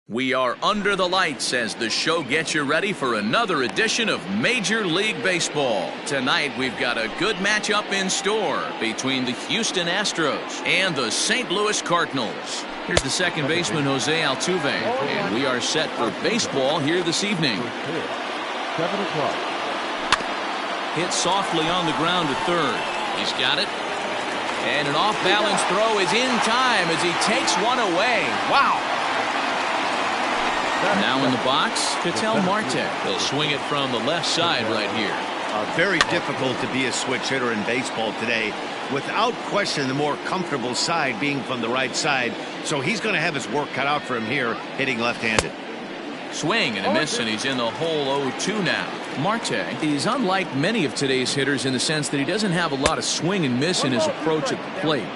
We are under the lights as the show gets you ready for another edition of Major League Baseball. Tonight we've got a good matchup in store between the Houston Astros and the St. Louis Cardinals. Here's the second baseman, Jose Altuve, and we are set for baseball here this evening. 7 o'clock. Hit softly on the ground to third. He's got it. And an off-balance throw is in time as he takes one away. Wow. Now in the box, Ketel Marte. He'll swing it from the left side right here. Very difficult to be a switch hitter in baseball today. Without question, the more comfortable side being from the right side. So he's going to have his work cut out for him here, hitting left-handed. Swing and a miss, and he's in the hole 0-2 now. Marte is unlike many of today's hitters in the sense that he doesn't have a lot of swing and miss in his approach at the plate.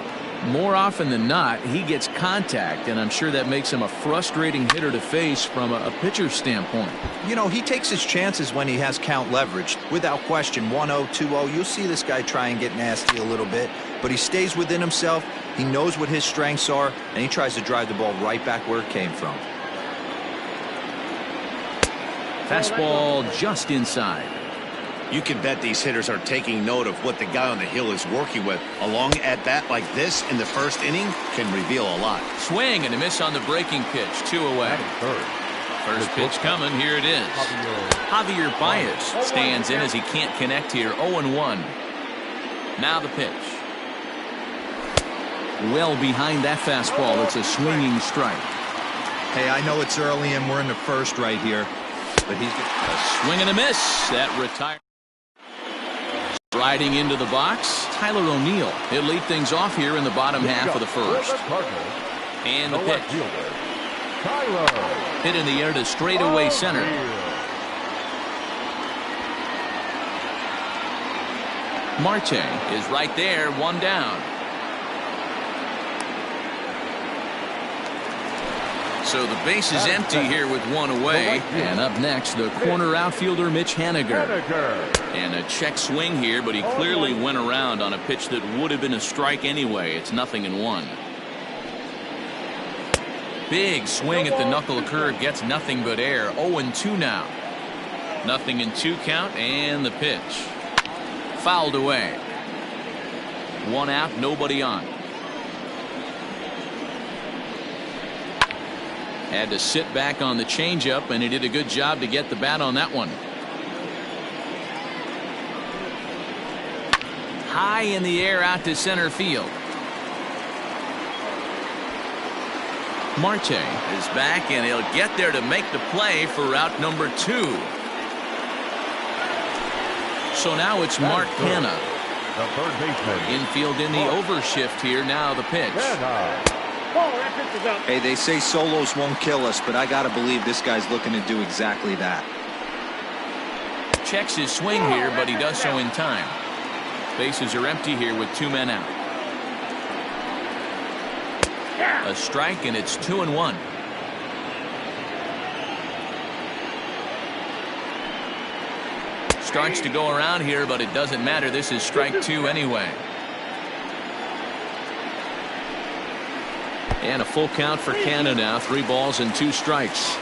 More often than not, he gets contact, and I'm sure that makes him a frustrating hitter to face from a pitcher's standpoint. You know, he takes his chances when he has count leverage. Without question, 1-0, 2-0, you'll see this guy try and get nasty a little bit, but he stays within himself, he knows what his strengths are, and he tries to drive the ball right back where it came from. Fastball just inside. You can bet these hitters are taking note of what the guy on the hill is working with. A long at-bat like this in the first inning can reveal a lot. Swing and a miss on the breaking pitch. 2 away. First pitch coming. Here it is. Javier Baez stands in as he can't connect here. 0-1. Now the pitch. Well behind that fastball. It's a swinging strike. Hey, I know it's early and we're in the first right here, but he's a swing and a miss. That retires. Riding into the box, Tyler O'Neill. He'll lead things off here in the bottom half of the first. And the pitch. Hit in the air to straightaway center. Marte is right there, one down. So the base is empty here with one away. And up next, the corner outfielder, Mitch Haniger. And a check swing here, but he clearly went around on a pitch that would have been a strike anyway. It's 0-1. Big swing at the knuckle curve, gets nothing but air. 0-2 now. 0-2 count, and the pitch. Fouled away. One out, nobody on. Had to sit back on the changeup, and he did a good job to get the bat on that one. High in the air out to center field. Marte is back, and he'll get there to make the play for route number 2. So now it's Mark Canha. The third baseman. Infield in the overshift here. Now the pitch. Hey, they say solos won't kill us, but I gotta believe this guy's looking to do exactly that. Checks his swing here, but he does so in time. Bases are empty here with 2 men out. A strike, and it's 2-1. Starts to go around here, but it doesn't matter. This is strike 2 anyway. And a full count for Canha now. 3 balls and 2 strikes.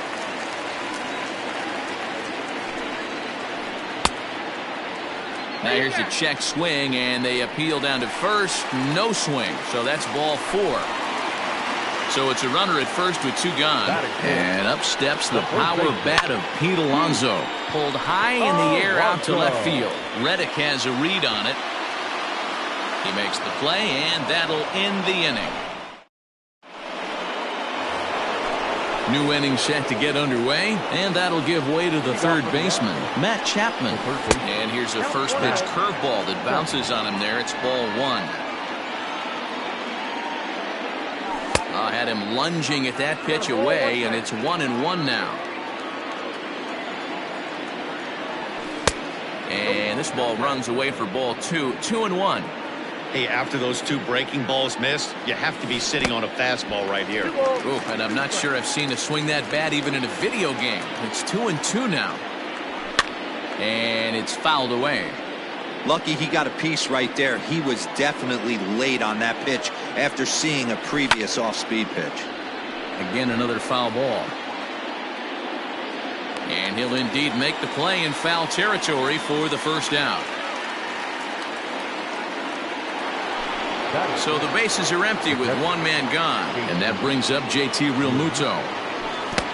Now here's a check swing, and they appeal down to first. No swing, so that's ball 4. So it's a runner at first with 2 gone. And up steps the power bat of Pete Alonso. Pulled high in the air out to left field. Reddick has a read on it. He makes the play, and that'll end the inning. New inning set to get underway, and that'll give way to the third baseman, Matt Chapman. And here's a first pitch curveball that bounces on him there. It's ball 1. Had him lunging at that pitch away, and it's 1-1 now. And this ball runs away for ball 2. 2-1. Hey, after those 2 breaking balls missed, you have to be sitting on a fastball right here. Ooh, and I'm not sure I've seen a swing that bad even in a video game. It's 2-2 now. And it's fouled away. Lucky he got a piece right there. He was definitely late on that pitch after seeing a previous off-speed pitch. Again, another foul ball. And he'll indeed make the play in foul territory for the first out. So the bases are empty with one man gone. And that brings up JT Realmuto.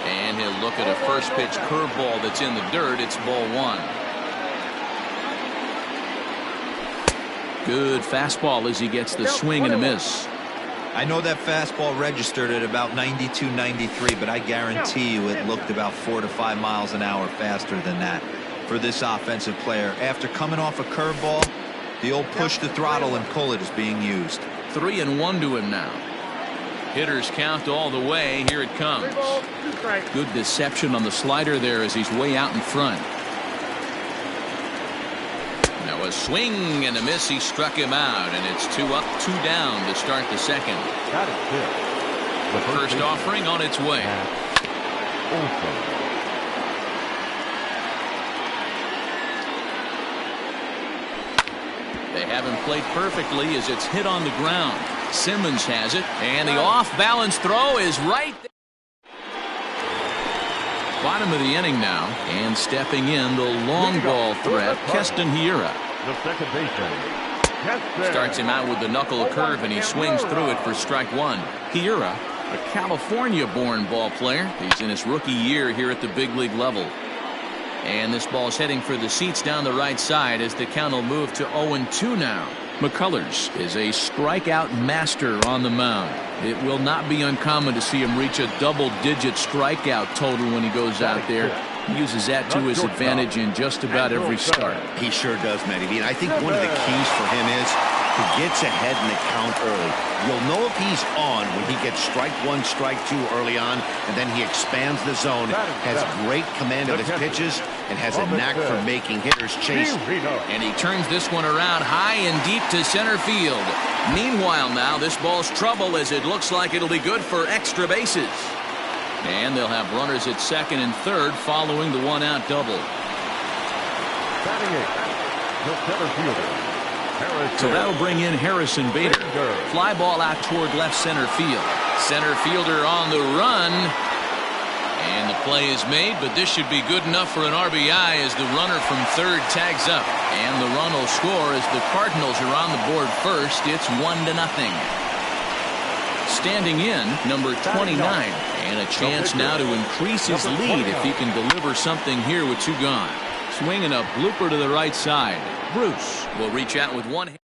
And he'll look at a first pitch curveball that's in the dirt. It's ball one. Good fastball as he gets the swing and a miss. I know that fastball registered at about 92, 93, but I guarantee you it looked about 4 to 5 miles an hour faster than that for this offensive player. After coming off a curveball, the old push the throttle and pull it is being used. 3-1 to him now. Hitters count all the way. Here it comes. Good deception on the slider there as he's way out in front. Now a swing and a miss. He struck him out, and it's 2 up, 2 down to start the second. The first offering on its way. They haven't played perfectly as it's hit on the ground. Simmons has it, and the off-balance throw is right there. Bottom of the inning now, and stepping in the long ball threat, Keston Hiura. The second baseman. Starts him out with the knuckle curve, and he swings through it for strike one. Hiura, a California-born ball player. He's in his rookie year here at the big league level. And this ball's heading for the seats down the right side as the count will move to 0-2 now. McCullers is a strikeout master on the mound. It will not be uncommon to see him reach a double-digit strikeout total when he goes out there. He uses that to his advantage in just about every start. He sure does, Matty V. And I think one of the keys for him is he gets ahead in the count early. You'll know if he's on when he gets strike one, strike two early on, and then he expands the zone, has great command of his pitches, and has a knack for making hitters chase. And he turns this one around high and deep to center field. Meanwhile now, this ball's trouble as it looks like it'll be good for extra bases. And they'll have runners at second and third following the one-out double. The center fielder. So that'll bring in Harrison Bader. Fly ball out toward left center field. Center fielder on the run. And the play is made, but this should be good enough for an RBI as the runner from third tags up. And the run will score as the Cardinals are on the board first. It's 1-0. Standing in, number 29. And a chance now to increase his lead if he can deliver something here with 2 gone. Swinging a blooper to the right side. Bruce will reach out with one.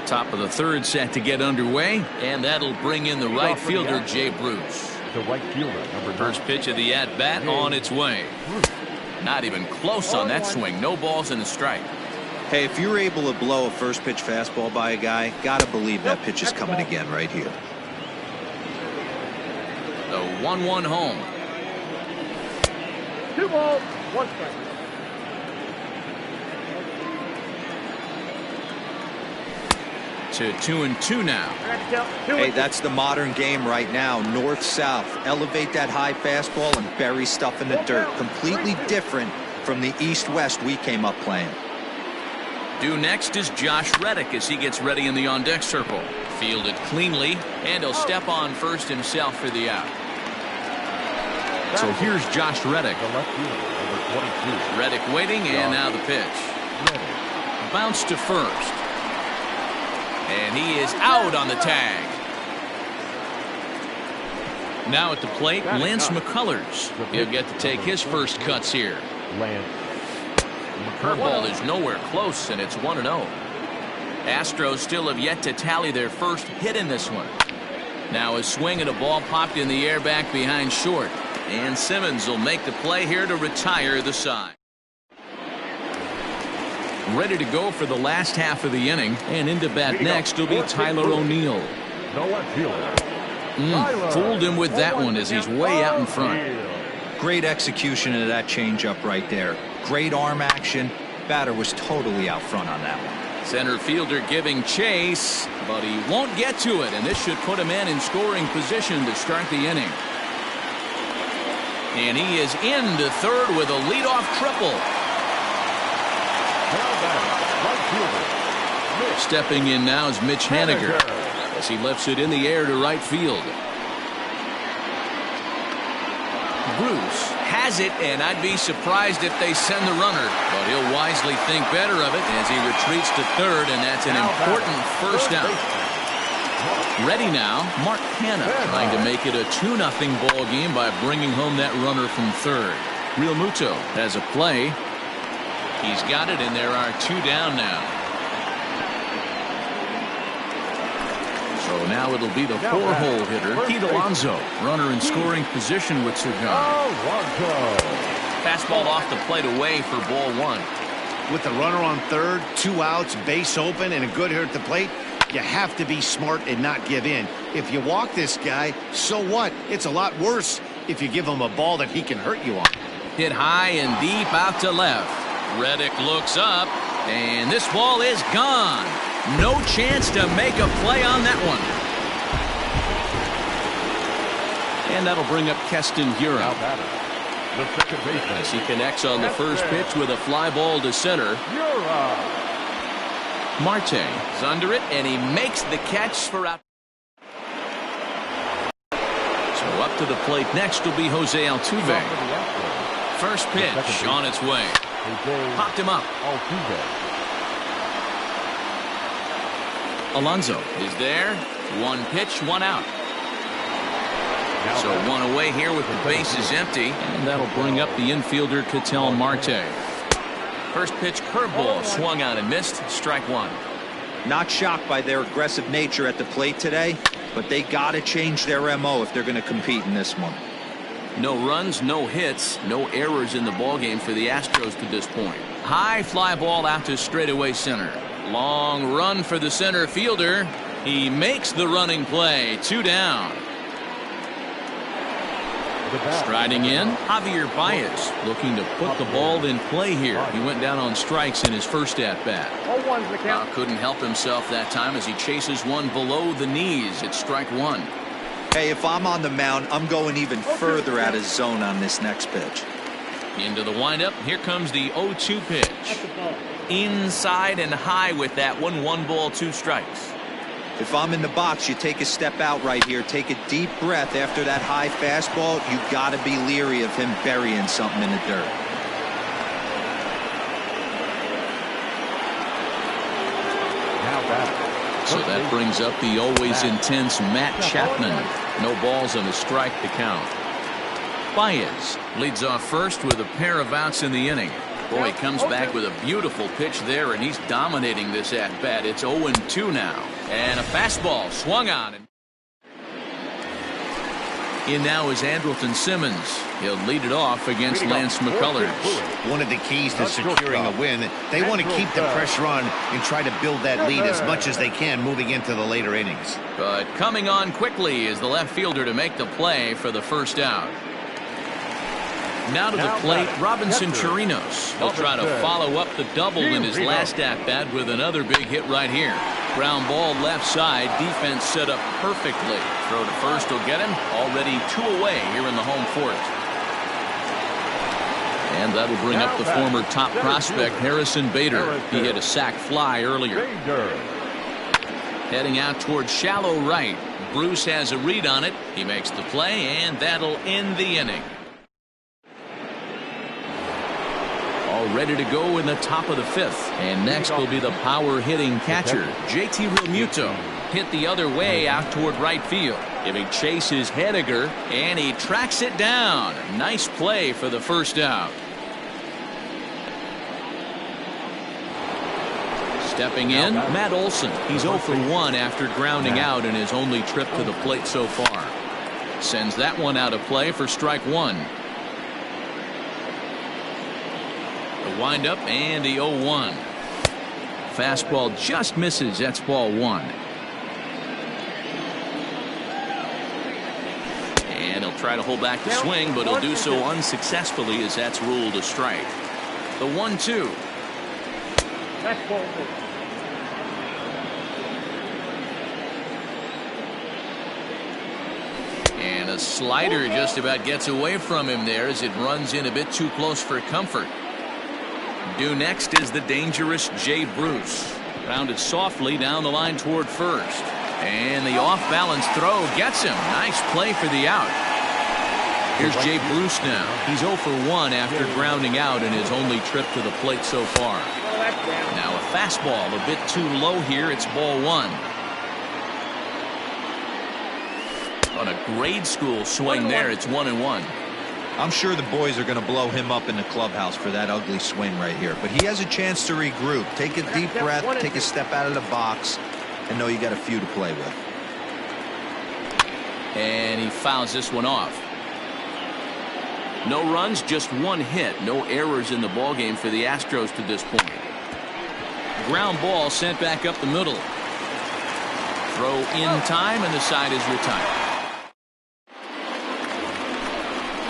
Top of the third set to get underway, and that'll bring in the right fielder, Jay Bruce. The right fielder, number First pitch of the at-bat on its way. Not even close on that swing. No balls and a strike. Hey, if you're able to blow a first pitch fastball by a guy, gotta believe that pitch is coming again right here. The 1-1 home. 2 balls, 1 strike. To 2-2 now. Hey, that's the modern game right now. North-south. Elevate that high fastball and bury stuff in the dirt. Completely different from the east-west we came up playing. Due next is Josh Reddick as he gets ready in the on-deck circle. Fielded cleanly, and he'll step on first himself for the out. So here's Josh Reddick. The left fielder, number 22. Reddick waiting, and now the pitch. Bounce to first. And he is out on the tag. Now at the plate, Lance McCullers. He'll get to take his first cuts here. Curveball is nowhere close, and it's 1-0. Astros still have yet to tally their first hit in this one. Now a swing and a ball popped in the air back behind short. And Simmons will make the play here to retire the side. Ready to go for the last half of the inning, and into bat next will be Tyler O'Neill. The left fielder. Fooled him with that one as he's way out in front. Great execution of that changeup right there. Great arm action. Batter was totally out front on that one. Center fielder giving chase, but he won't get to it, and this should put him in scoring position to start the inning. And he is into third with a leadoff triple. Stepping in now is Mitch Haniger as he lifts it in the air to right field. Bruce has it, and I'd be surprised if they send the runner, but he'll wisely think better of it as he retreats to third, and that's an important first down. Ready now, Mark Hanna trying to make it a 2-0 ball game by bringing home that runner from third. Real Muto has a play. He's got it, and there are 2 down now. So now it'll be the 4-hole hitter, Pete Alonso, runner in scoring position with Cigar. Fastball off the plate away for ball 1. With the runner on third, 2 outs, base open, and a good hitter at the plate, you have to be smart and not give in. If you walk this guy, so what? It's a lot worse if you give him a ball that he can hurt you on. Hit high and deep out to left. Reddick looks up, and this ball is gone. No chance to make a play on that one. And that'll bring up Keston Hiura. As he connects on the first pitch with a fly ball to center. Marte is under it, and he makes the catch for out. So up to the plate next will be Jose Altuve. First pitch on its way. Popped him up. Alonso is there. 1 pitch, 1 out. So 1 away here with the bases empty, and that'll bring up the infielder Ketel Marte. First pitch curveball swung on and missed. Strike 1. Not shocked by their aggressive nature at the plate today, but they got to change their MO if they're going to compete in this one. No runs, no hits, no errors in the ballgame for the Astros to this point. High fly ball out to straightaway center. Long run for the center fielder. He makes the running play. 2 down. Striding in, Javier Baez looking to put the ball in play here. He went down on strikes in his first at-bat. Couldn't help himself that time as he chases one below the knees. It's strike 1. Hey, if I'm on the mound, I'm going even further out of zone on this next pitch. Into the windup. Here comes the 0-2 pitch. Inside and high with that one. 1 ball, 2 strikes. If I'm in the box, you take a step out right here. Take a deep breath after that high fastball. You got to be leery of him burying something in the dirt. So that brings up the always intense Matt Chapman. No balls and a strike to count. Baez leads off first with a pair of outs in the inning. Boy, he comes back with a beautiful pitch there, and he's dominating this at-bat. It's 0-2 now. And a fastball swung on. In now is Andrelton Simmons. He'll lead it off against Lance McCullers. One of the keys to securing a win, they want to keep the pressure on and try to build that lead as much as they can moving into the later innings. But coming on quickly is the left fielder to make the play for the first out. Now to the plate, Robinson Chirinos. He'll try to follow up the double in his last at-bat with another big hit right here. Ground ball left side. Defense set up perfectly. Throw to first will get him. Already 2 away here in the home fourth. And that'll bring up the former top prospect, Harrison Bader. He hit a sac fly earlier. Heading out towards shallow right. Bruce has a read on it. He makes the play, and that'll end the inning. All ready to go in the top of the 5th. And next will be the power hitting catcher, JT Realmuto. Hit the other way out toward right field. Giving chase his Hediger, and he tracks it down. Nice play for the first out. Stepping in, Matt Olson. He's 0 for 1 after grounding out in his only trip to the plate so far. Sends that one out of play for strike 1. The windup and the 0-1. Fastball just misses. That's ball 1. And he'll try to hold back the swing, but he'll do so unsuccessfully as that's ruled a strike. The 1-2. And a slider just about gets away from him there as it runs in a bit too close for comfort. Due next is the dangerous Jay Bruce. Rounded softly down the line toward first. And the off-balance throw gets him. Nice play for the out. Here's Jay Bruce now. He's 0 for 1 after grounding out in his only trip to the plate so far. Now a fastball a bit too low here. It's ball 1. On a grade school swing there, it's 1-1. I'm sure the boys are going to blow him up in the clubhouse for that ugly swing right here. But he has a chance to regroup. Take a deep breath, take a step out of the box, and know you got a few to play with. And he fouls this one off. No runs, just 1 hit. No errors in the ballgame for the Astros to this point. Ground ball sent back up the middle. Throw in time, and the side is retired.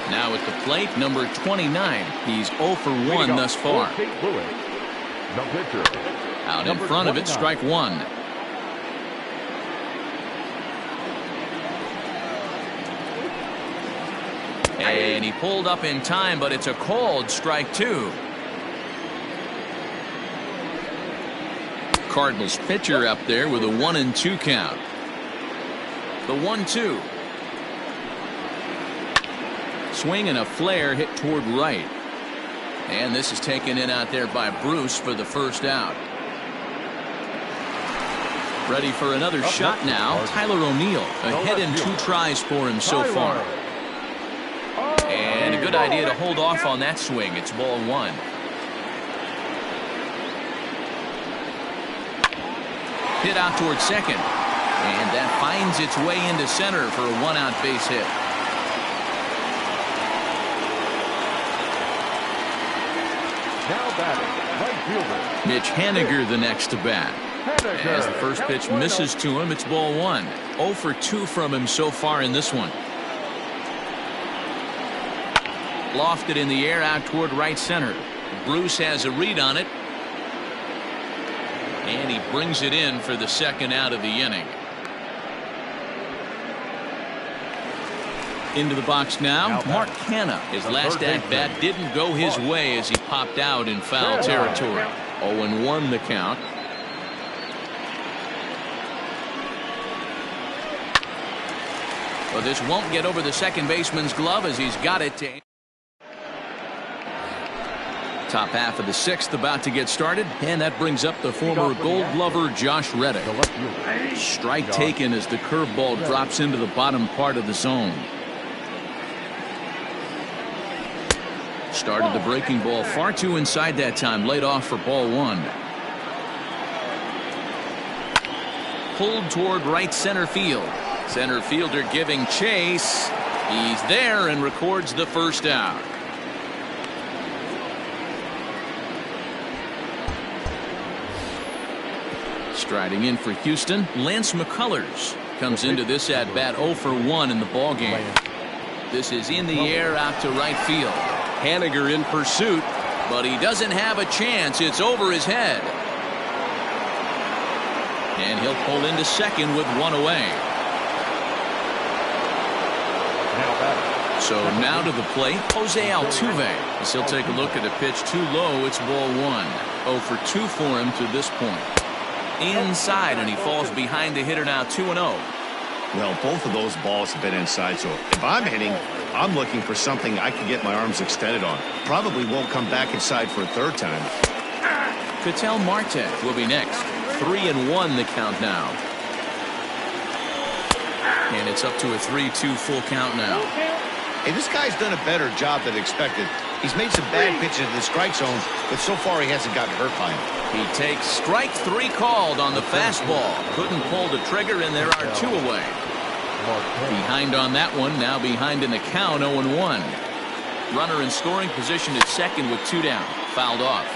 Now at the plate, number 29. He's 0 for 1 thus far. Out in front of it, strike 1. And he pulled up in time, but it's a called strike 2. Cardinals pitcher up there with a 1-2 count. The 1-2. Swing and a flare hit toward right. And this is taken in out there by Bruce for the first out. Ready for another shot now. Tyler O'Neill ahead in 2 tries for him so far. And a good idea to hold off on that swing. It's ball 1. Hit out towards second. And that finds its way into center for a 1-out base hit. Now batting, right fielder Mitch Haniger the next to bat. As the first pitch misses to him, it's ball 1. 0 for 2 from him so far in this one. Lofted in the air out toward right center. Bruce has a read on it. And he brings it in for the second out of the inning. Into the box now, Mark Canha. His last at-bat didn't go his way as he popped out in foul territory. 0-1 the count. Well, this won't get over the second baseman's glove as he's got it to... Top half of the 6th about to get started, and that brings up the former Gold Glover Josh Reddick. Strike taken as the curveball drops into the bottom part of the zone. Started the breaking ball far too inside that time, laid off for ball 1. Pulled toward right center field. Center fielder giving chase. He's there and records the first out. Striding in for Houston, Lance McCullers comes into this at bat 0 for 1 in the ballgame. This is in the air out to right field. Haniger in pursuit, but he doesn't have a chance. It's over his head. And he'll pull into second with 1 away. So now to the plate, Jose Altuve. As he'll take a look at a pitch too low, it's ball 1. 0 for 2 for him to this point. Inside, and he falls behind the hitter now 2-0. Well, both of those balls have been inside, so if I'm hitting, I'm looking for something I can get my arms extended on. Probably won't come back inside for a third time. Ketel Marte will be next. 3-1 the count now. And it's up to a 3-2 full count now. Hey, this guy's done a better job than expected. He's made some bad pitches in the strike zone, but so far he hasn't gotten hurt by him. He takes strike 3 called on the fastball. Couldn't pull the trigger, and there are 2 away. Behind on that one, now behind in the count, 0-1. Runner in scoring position at second with 2 down. Fouled off.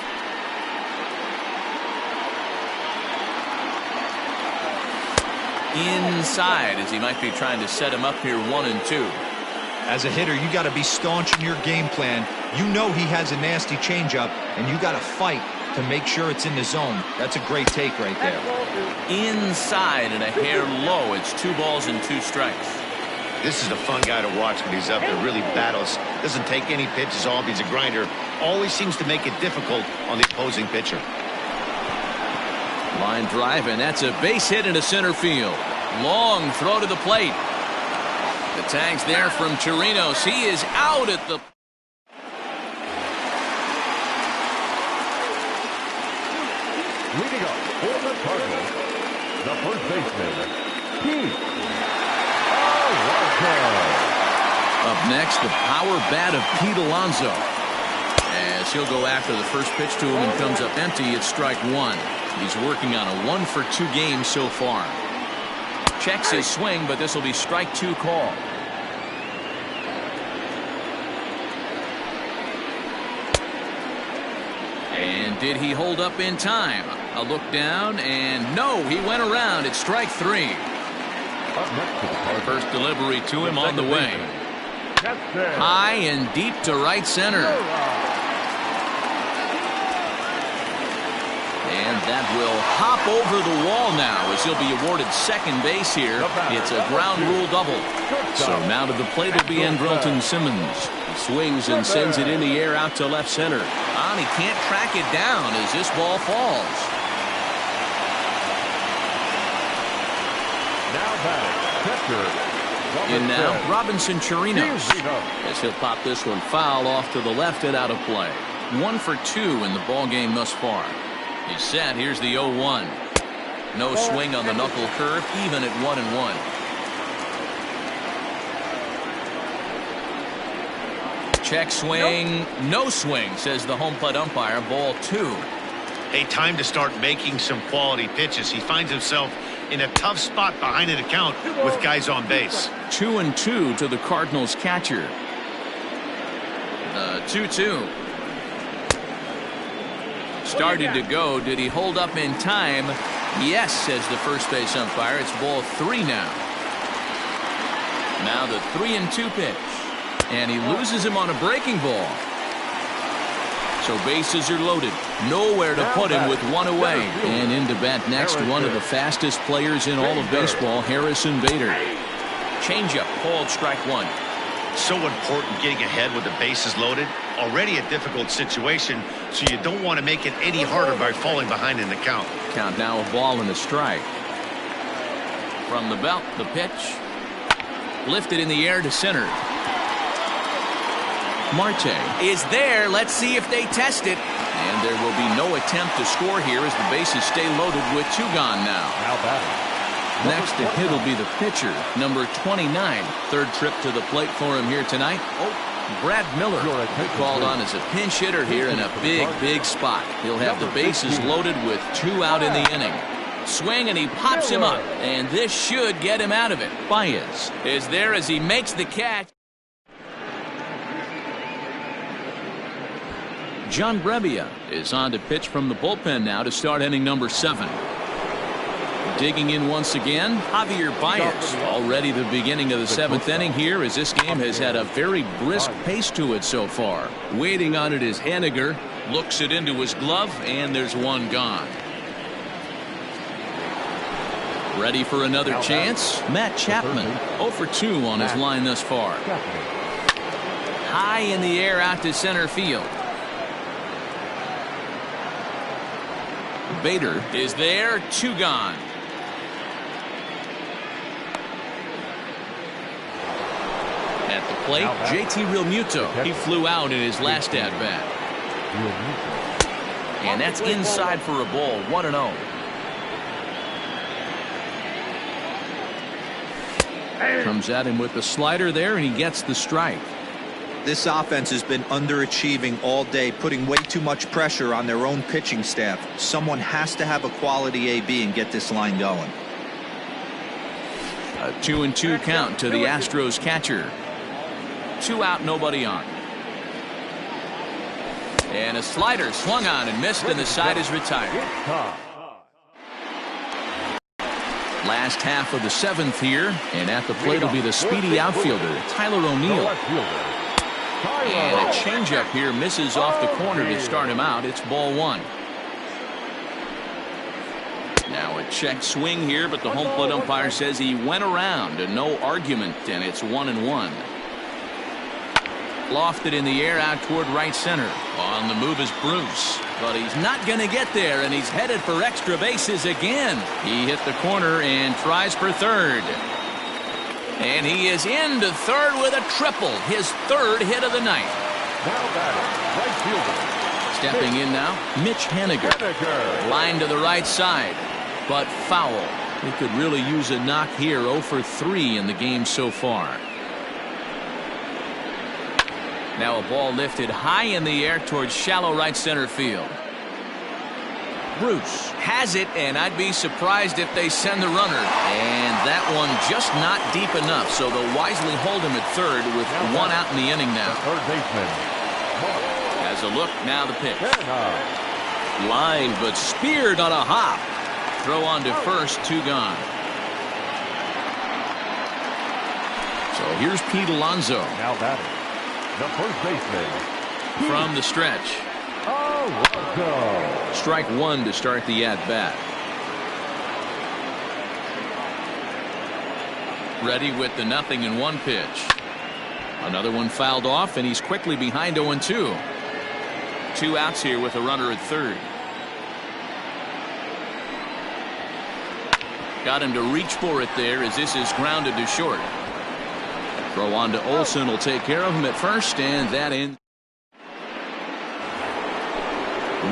Inside as he might be trying to set him up here 1-2. As a hitter, you got to be staunch in your game plan. You know he has a nasty changeup, and you got to fight to make sure it's in the zone. That's a great take right there. Inside and a hair low. It's 2 balls and 2 strikes. This is a fun guy to watch when he's up there. Really battles. Doesn't take any pitches off. He's a grinder. Always seems to make it difficult on the opposing pitcher. Line drive, and that's a base hit into center field. Long throw to the plate. The tag's there from Chirinos. He is out at the... Leading up for the Cardinals, the first baseman, Pete Alonso. Up next, the power bat of Pete Alonso. As he'll go after the first pitch to him and comes up empty, it's strike one. He's working on a 1-for-2 game so far. Checks his swing, but this will be strike two call. And did he hold up in time? A look down, and no, he went around. It's strike three. Up next to the Cardinals, First delivery to him on the way. Chester. High and deep to right center. And that will hop over the wall now as he'll be awarded second base here. It's a ground rule double. So now to the plate will be Andrelton Simmons. He swings and sends it in the air out to left center. And he can't track it down as this ball falls. Now batting, catcher. In now, Robinson Chirinos. As he'll pop this one foul off to the left and out of play. 1 for 2 in the ball game thus far. He's set. Here's the 0-1. No swing on the knuckle curve, even at 1-1. Check swing, no swing, says the home plate umpire. Ball 2. Hey, time to start making some quality pitches. He finds himself in a tough spot behind an account with guys on base. 2-2 to the Cardinals catcher. 2-2. Started to go. Did he hold up in time? Yes, says the first base umpire. It's ball 3 now. Now the 3-2 pitch. And he loses him on a breaking ball. So bases are loaded. Nowhere to put him with one away. And in to bat next, one of the fastest players in all of baseball, Harrison Bader. Changeup called strike one. So important getting ahead with the bases loaded. Already a difficult situation, so you don't want to make it any harder by falling behind in the count. Count now a ball and a strike. From the belt, the pitch. Lifted in the air to center. Marte is there. Let's see if they test it. And there will be no attempt to score here as the bases stay loaded with 2 gone now. Now batting. Next to hit will be the pitcher, number 29. Third trip to the plate for him here tonight. Brad Miller called on as a pinch hitter here in a big spot. He'll have the bases loaded with 2 out in the inning. Swing and he pops him up. And this should get him out of it. Baez is there as he makes the catch. John Brebbia is on to pitch from the bullpen now to start inning number 7. Digging in once again, Javier Baez. Already the beginning of the 7th inning here as this game has had a very brisk pace to it so far. Waiting on it is Haniger. Looks it into his glove, and there's 1 gone. Ready for another chance? Matt Chapman, 0 for 2 on his line thus far. High in the air out to center field. Bader is there, 2 gone. At the plate, JT Realmuto. He flew out in his last at-bat. And that's inside for a ball, 1-0. Comes at him with the slider there, and he gets the strike. This offense has been underachieving all day, putting way too much pressure on their own pitching staff. Someone has to have a quality AB and get this line going. A 2-2 count to the Astros catcher. 2 out, nobody on. And a slider swung on and missed, and the side is retired. Last half of the 7th here, and at the plate will be the speedy outfielder, Tyler O'Neill. And a changeup here misses off the corner to start him out. It's ball 1. Now a check swing here, but the home plate umpire says he went around and no argument, and it's 1-1. Lofted in the air out toward right center. On the move is Bruce, but he's not going to get there, and he's headed for extra bases again. He hit the corner and tries for third. And he is into third with a triple, his third hit of the night. Now batting, right fielder. Stepping in now, Mitch Haniger. Line to the right side, but foul. He could really use a knock here. 0 for 3 in the game so far. Now a ball lifted high in the air towards shallow right center field. Bruce has it, and I'd be surprised if they send the runner. And that one just not deep enough, so they'll wisely hold him at third with one out in the inning now. Third baseman. As a look, now the pitch. Line, but speared on a hop. Throw on to first, 2 gone. So here's Pete Alonso. Now batting, the first baseman. From the stretch. Alonso. Strike 1 to start the at-bat. Ready with the 0-1 pitch. Another one fouled off, and he's quickly behind 0-2. 2 outs here with a runner at third. Got him to reach for it there as this is grounded to short. Throw on to Olsen will take care of him at first, and that ends.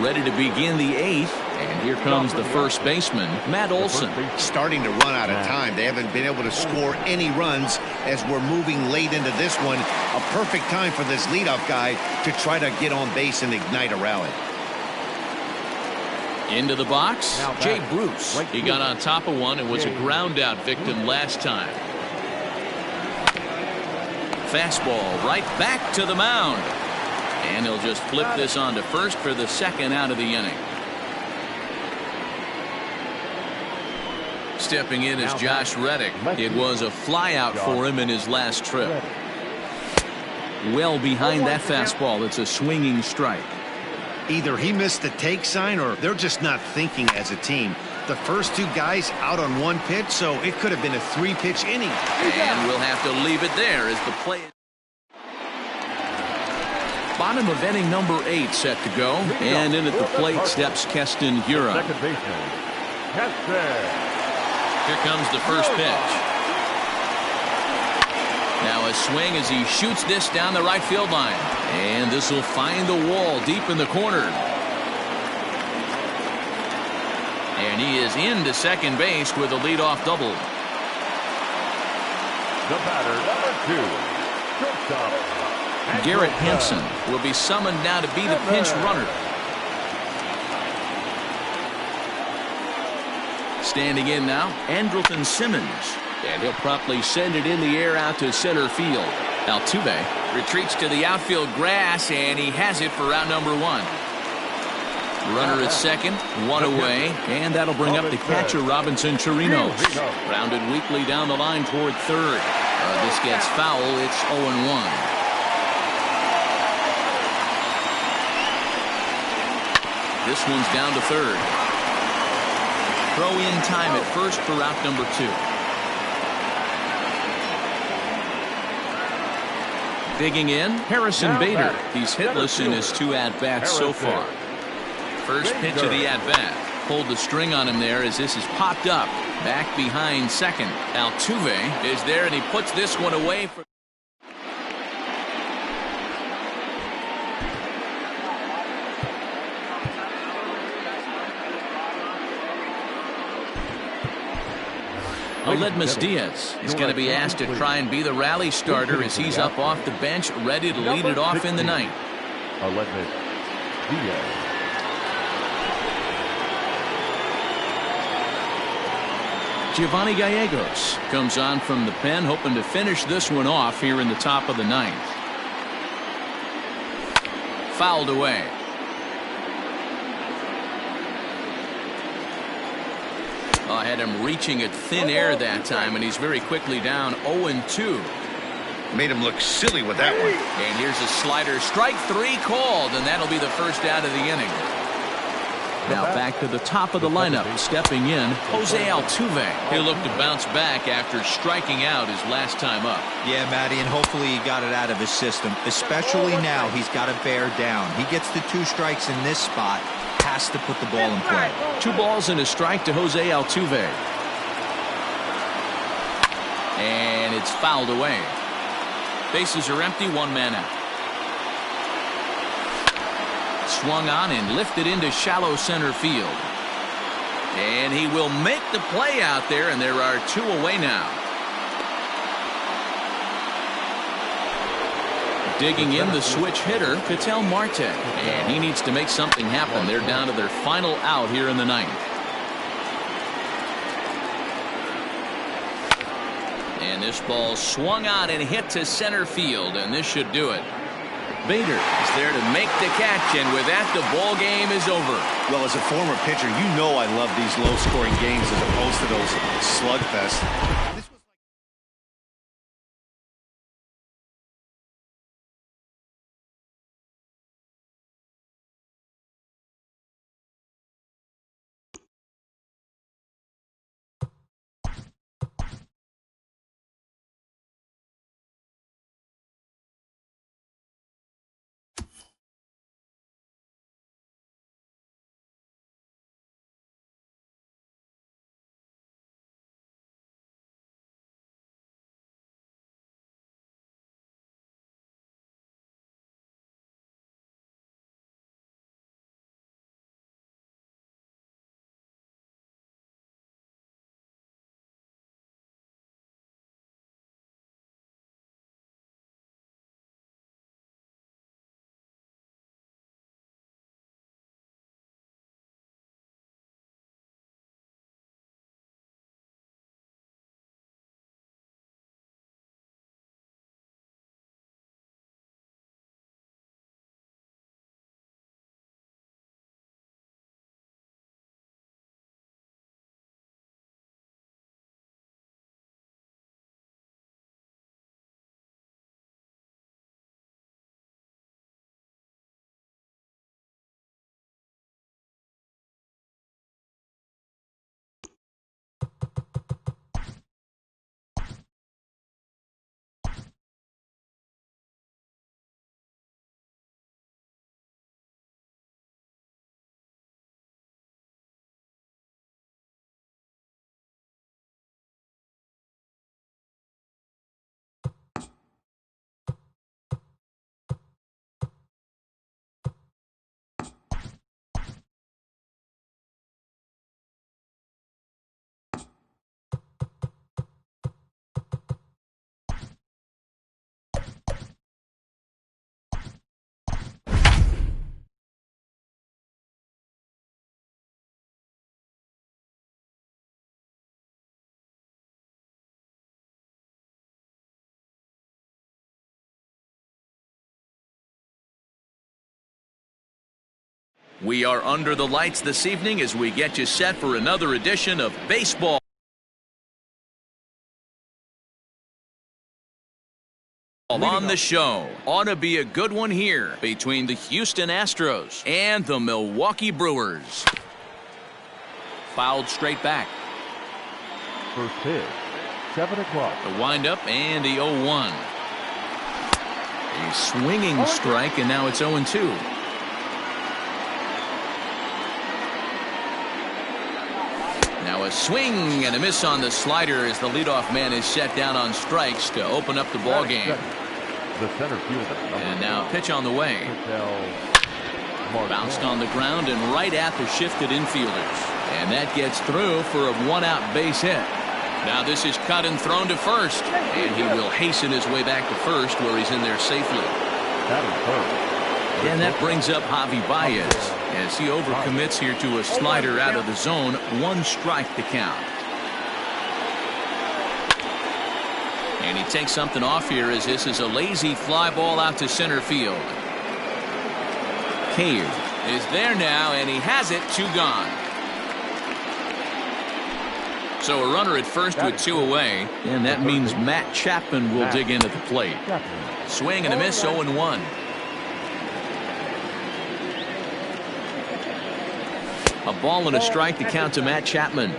Ready to begin the 8th, and here comes the first baseman, Matt Olsen. Starting to run out of time. They haven't been able to score any runs as we're moving late into this one. A perfect time for this leadoff guy to try to get on base and ignite a rally. Into the box, Jay Bruce. He got on top of one and was a ground out victim last time. Fastball right back to the mound. And he'll just flip this on to first for the second out of the inning. Stepping in is Josh Reddick. It was a fly out for him in his last trip. Well behind that fastball. It's a swinging strike. Either he missed the take sign or they're just not thinking as a team. The first 2 guys out on 1 pitch, so it could have been a 3-pitch inning. And we'll have to leave it there as the play. Bottom of inning number 8 set to go, and in at the plate steps Keston Hiura. Second baseman, Keston. Here comes the first pitch. Now a swing as he shoots this down the right field line. And this will find the wall deep in the corner. And he is into second base with a leadoff double. The batter, number 2, shortstop. Garrett Hampson will be summoned now to be the pinch runner. Standing in now, Andrelton Simmons. And he'll promptly send it in the air out to center field. Altuve retreats to the outfield grass, and he has it for round number 1. Runner at second, 1 away, and that'll bring up the catcher Robinson Chirinos. Rounded weakly down the line toward third. This gets foul. It's 0-1. This one's down to third. Throw in time at first for route number 2. Digging in, Harrison Bader. He's hitless in his 2 at-bats so far. First pitch of the at-bat. Pulled the string on him there as this is popped up. Back behind second. Altuve is there, and he puts this one away. Aledmus Diaz is going to be asked to try and be the rally starter as he's up off the bench, ready to lead it off in the 9th. Aledmus Diaz. Giovanni Gallegos comes on from the pen, hoping to finish this one off here in the top of the 9th. Fouled away. I had him reaching at thin air that time, and he's very quickly down 0-2. Made him look silly with that one. And here's a slider. Strike 3 called, and that'll be the first out of the inning. Now back to the top of the lineup. Stepping in, Jose Altuve. He'll look to bounce back after striking out his last time up. Yeah, Matty, and hopefully he got it out of his system. Especially now, he's got to bear down. He gets the 2 strikes in this spot. Has to put the ball in play. 2 balls and a strike to Jose Altuve. And it's fouled away. Bases are empty, one man out. Swung on and lifted into shallow center field. And he will make the play out there, and there are two away now. Digging in the switch hitter, Ketel Marte. And he needs to make something happen. They're down to their final out here in the ninth. And this ball swung on and hit to center field, and this should do it. Bader is there to make the catch, and with that, the ball game is over. Well, as a former pitcher, you know I love these low-scoring games as opposed to those slugfests. We are under the lights this evening as we get you set for another edition of Baseball on the show. Ought to be a good one here between the Houston Astros and the Milwaukee Brewers. Fouled straight back. First pitch, 7 o'clock. The windup and the 0-1. A swinging strike, and now it's 0-2. Now a swing and a miss on the slider as the leadoff man is set down on strikes to open up the ball game. The center fielder. And now pitch on the way. Bounced on the ground and right at the shifted infielders. And that gets through for a one-out base hit. Now this is cut and thrown to first. And he will hasten his way back to first where he's in there safely. And that brings up Javi Baez as he overcommits here to a slider out of the zone. 1 strike to count. And he takes something off here as this is a lazy fly ball out to center field. Cave is there now, and he has it. 2 gone. So a runner at first with 2 away, and that means Matt Chapman will dig in at the plate. Swing and a miss, 0-1. A ball and a strike to count to Matt Chapman.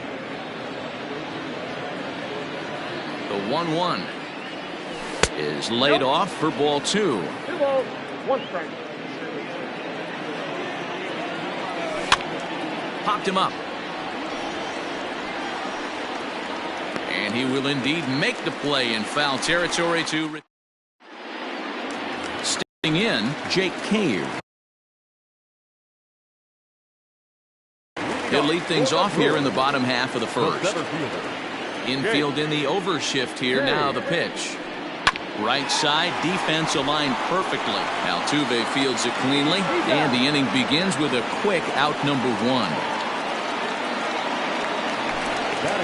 The 1-1 is laid off for ball 2. 2 balls, 1 strike. Popped him up. And he will indeed make the play in foul territory to stepping in, Jake Cave. He'll lead things off here in the bottom half of the first. Infield in the overshift here. Now the pitch. Right side, defense aligned perfectly. Altuve fields it cleanly, and the inning begins with a quick out number 1.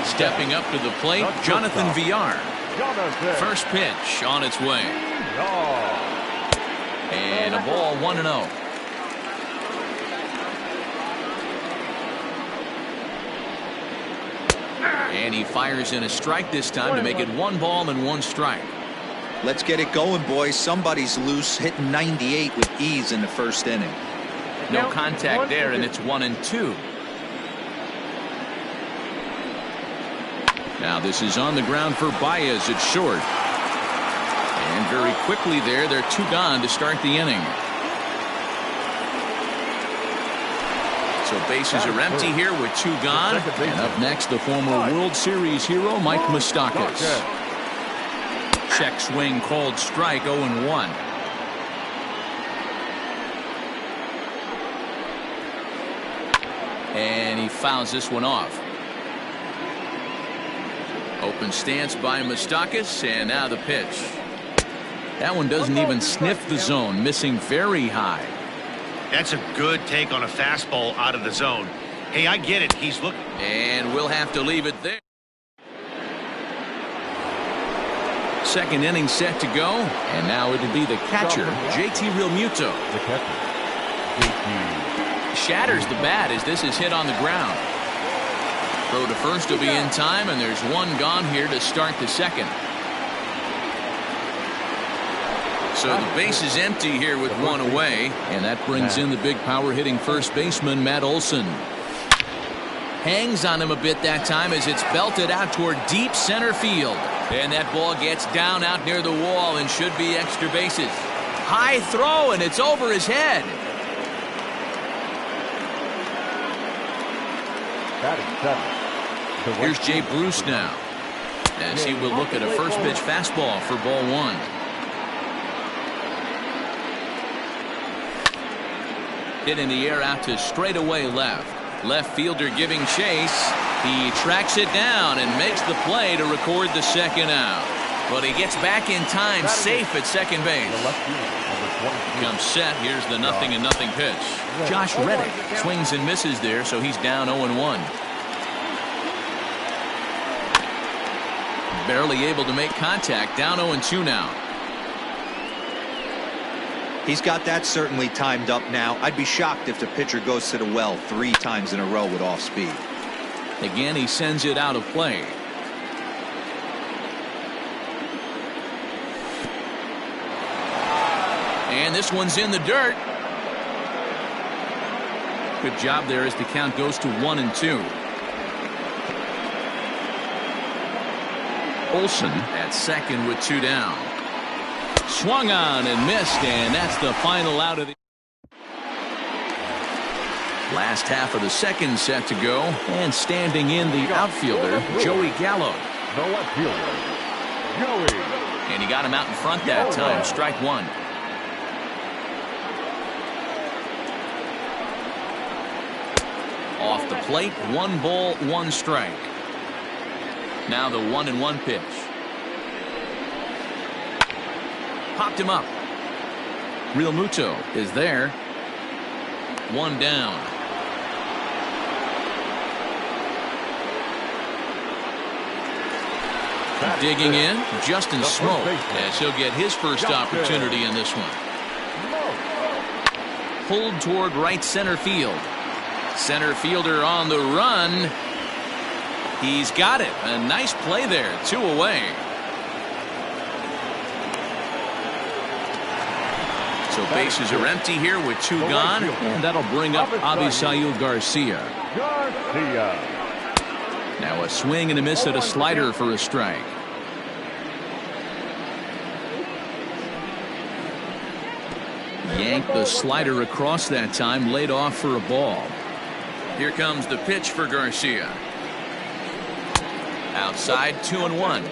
Stepping up to the plate, Jonathan Villar. First pitch on its way. And a ball 1-0. And he fires in a strike this time to make it 1 ball and 1 strike. Let's get it going, boys. Somebody's loose, hitting 98 with ease in the first inning. No contact there, and it's 1-2. Now this is on the ground for Baez at short. And very quickly there, they're 2 gone to start the inning. So bases are empty here with 2 gone. And up next, the former World Series hero, Mike Moustakas. Check swing called strike, 0-1. And he fouls this one off. Open stance by Moustakas, and now the pitch. That one doesn't even sniff the zone, missing very high. That's a good take on a fastball out of the zone. Hey, I get it. He's looking. And we'll have to leave it there. Second inning set to go, and now it'll be the catcher, JT Realmuto. The catcher, JT. Shatters the bat as this is hit on the ground. Throw to first will be in time, and there's 1 gone here to start the second. So the base is empty here with 1 away, and that brings in the big power hitting first baseman, Matt Olson. Hangs on him a bit that time as it's belted out toward deep center field. And that ball gets down out near the wall and should be extra bases. High throw, and it's over his head. Here's Jay Bruce now, as he will look at a first pitch fastball for ball 1. Hit in the air out to straightaway left. Left fielder giving chase. He tracks it down and makes the play to record the second out. But he gets back in time, safe at second base. Comes set. Here's the 0-0 pitch. Josh Reddick swings and misses there, so he's down 0-1. Barely able to make contact. Down 0-2 now. He's got that certainly timed up now. I'd be shocked if the pitcher goes to the well 3 times in a row with off speed. Again, he sends it out of play. And this one's in the dirt. Good job there as the count goes to 1-2. Olson at second with 2 down. Swung on and missed, and that's the final out of the last half of the second set to go. And standing in the outfielder, Joey Gallo. The left fielder, Joey. And he got him out in front that time. Strike 1. Off the plate, 1 ball, 1 strike. Now the 1-1 pitch. Popped him up. Realmuto is there. 1 down. Digging in, Justin Smoke, as he'll get his first opportunity in this one. Pulled toward right center field. Center fielder on the run. He's got it. A nice play there. 2 away. So bases are empty here with 2 gone, and that'll bring up Avisail Garcia. Now a swing and a miss at a slider for a strike. Yanked the slider across that time, laid off for a ball. Here comes the pitch for Garcia. Outside, 2-1.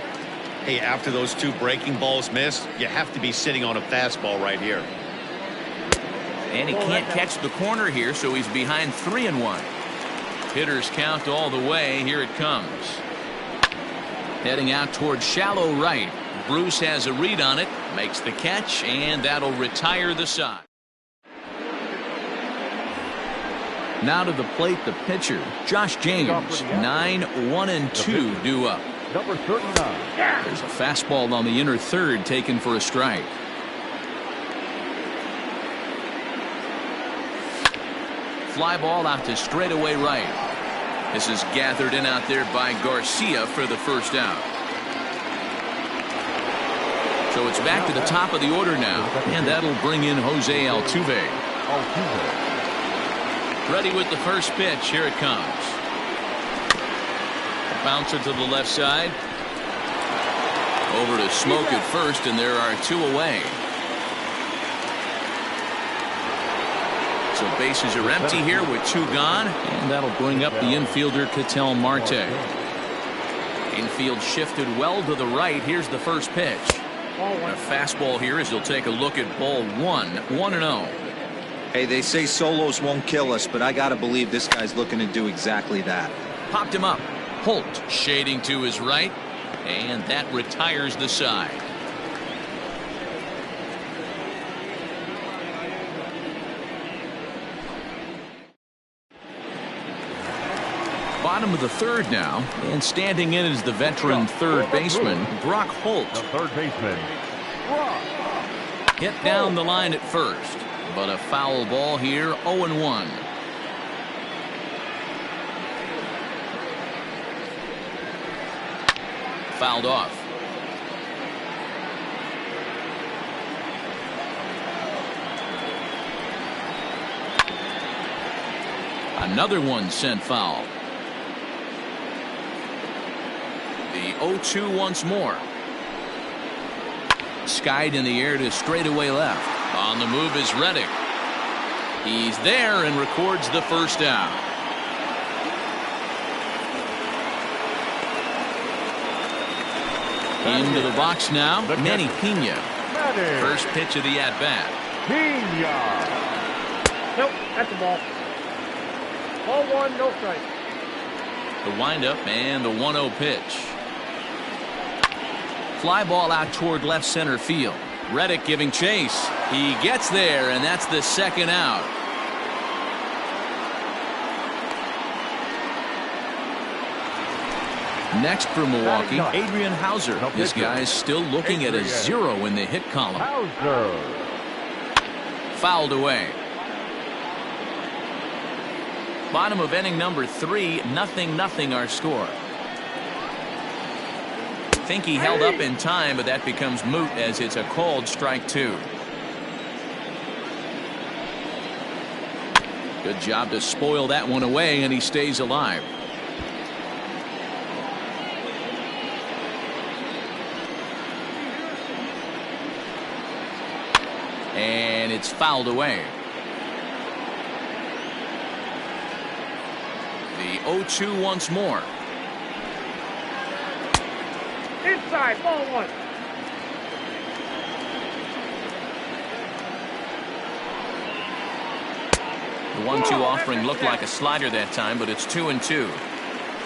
Hey, after those two breaking balls missed, you have to be sitting on a fastball right here. And he can't catch the corner here, so he's behind 3-1. Hitters count all the way. Here it comes. Heading out towards shallow right. Bruce has a read on it, makes the catch, and that'll retire the side. Now to the plate, the pitcher, Josh James. 9-1-2 due up. Number 39. There's a fastball on the inner third taken for a strike. Fly ball out to straightaway right. This is gathered in out there by Garcia for the first out. So it's back to the top of the order now, and that'll bring in Jose Altuve. Ready with the first pitch. Here it comes. Bouncer to the left side. Over to Smoke at first, and there are two away. So bases are empty here with two gone, and that'll bring up the infielder Ketel Marte. Infield shifted well to the right. Here's the first pitch. And a fastball here as he'll take a look at ball 1-0. Hey, they say solos won't kill us, but I gotta believe this guy's looking to do exactly that. Popped him up. Holt shading to his right, and that retires the side. Bottom of the third now, and standing in is the veteran third baseman, Brock Holt. The third baseman, Brock. Hit down the line at first, but a foul ball here, 0-1. Fouled off. Another one sent foul. The 0-2 once more. Skied in the air to straightaway left. On the move is Reddick. He's there and records the first out. Into the box now, Manny Pena. First pitch of the at-bat. Pena. Nope, that's a ball. Ball one, no strike. The windup and the 1-0 pitch. Fly ball out toward left center field. Reddick giving chase. He gets there, and that's the second out. Next for Milwaukee, Adrian Hauser. This guy's still looking at a 0 in the hit column. Hauser. Fouled away. Bottom of inning number 3, 0-0 our score. Think he held up in time, but that becomes moot as it's a called strike 2. Good job to spoil that one away, and he stays alive. And it's fouled away. The 0-2 once more. Inside, ball one. The 1-2 offering looked like a slider that time, but it's 2-2.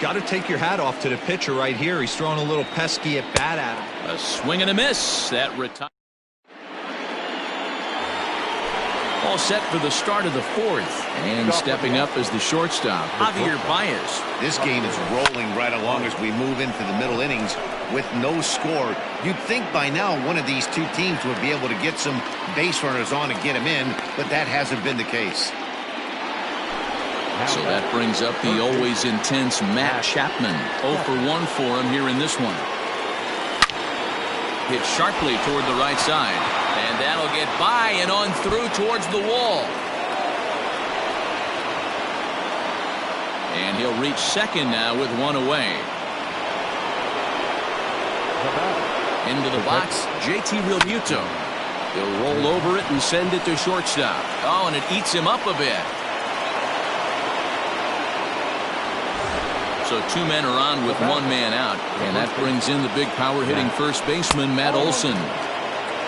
Got to take your hat off to the pitcher right here. He's throwing a little pesky at bat at him. A swing and a miss. That retires. All set for the start of the 4th. And stepping up as the shortstop, Javier Baez. This game is rolling right along as we move into the middle innings with no score. You'd think by now one of these two teams would be able to get some base runners on and get them in, but that hasn't been the case. So that brings up the always intense Matt Chapman. 0 for 1 for him here in this one. Hit sharply toward the right side. And that'll get by and on through towards the wall. And he'll reach second now with one away. Into the box, JT Realmuto. He'll roll over it and send it to shortstop. Oh, and it eats him up a bit. So 2 men are on with 1 man out, and that brings in the big power hitting first baseman Matt Olson.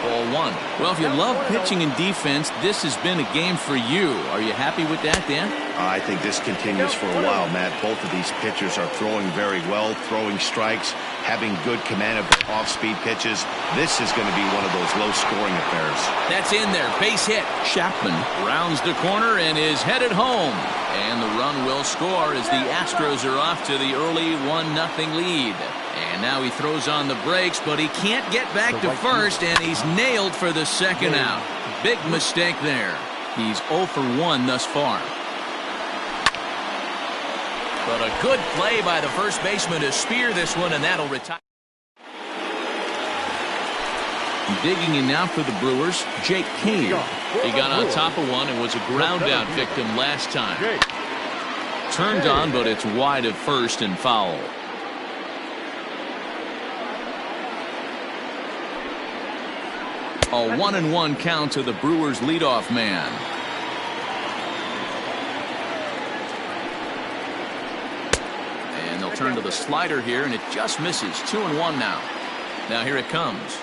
Ball 1. Well, if you love pitching and defense, this has been a game for you. Are you happy with that, Dan? I think this continues for a while, Matt. Both of these pitchers are throwing very well, throwing strikes, having good command of their off-speed pitches. This is going to be one of those low-scoring affairs. That's in there. Base hit. Chapman rounds the corner and is headed home. And the run will score as the Astros are off to the early 1-0 lead. And now he throws on the brakes, but he can't get back to first, and he's nailed for the second out. Big mistake there. He's 0 for 1 thus far. But a good play by the first baseman to spear this one, and that'll retire. Digging in now for the Brewers, Jake Cave. He got on top of one and was a ground out victim last time. Turned on, but it's wide of first and foul. A 1-1 count to the Brewers leadoff man. And they'll turn to the slider here, and it just misses. 2-1 now. Now here it comes.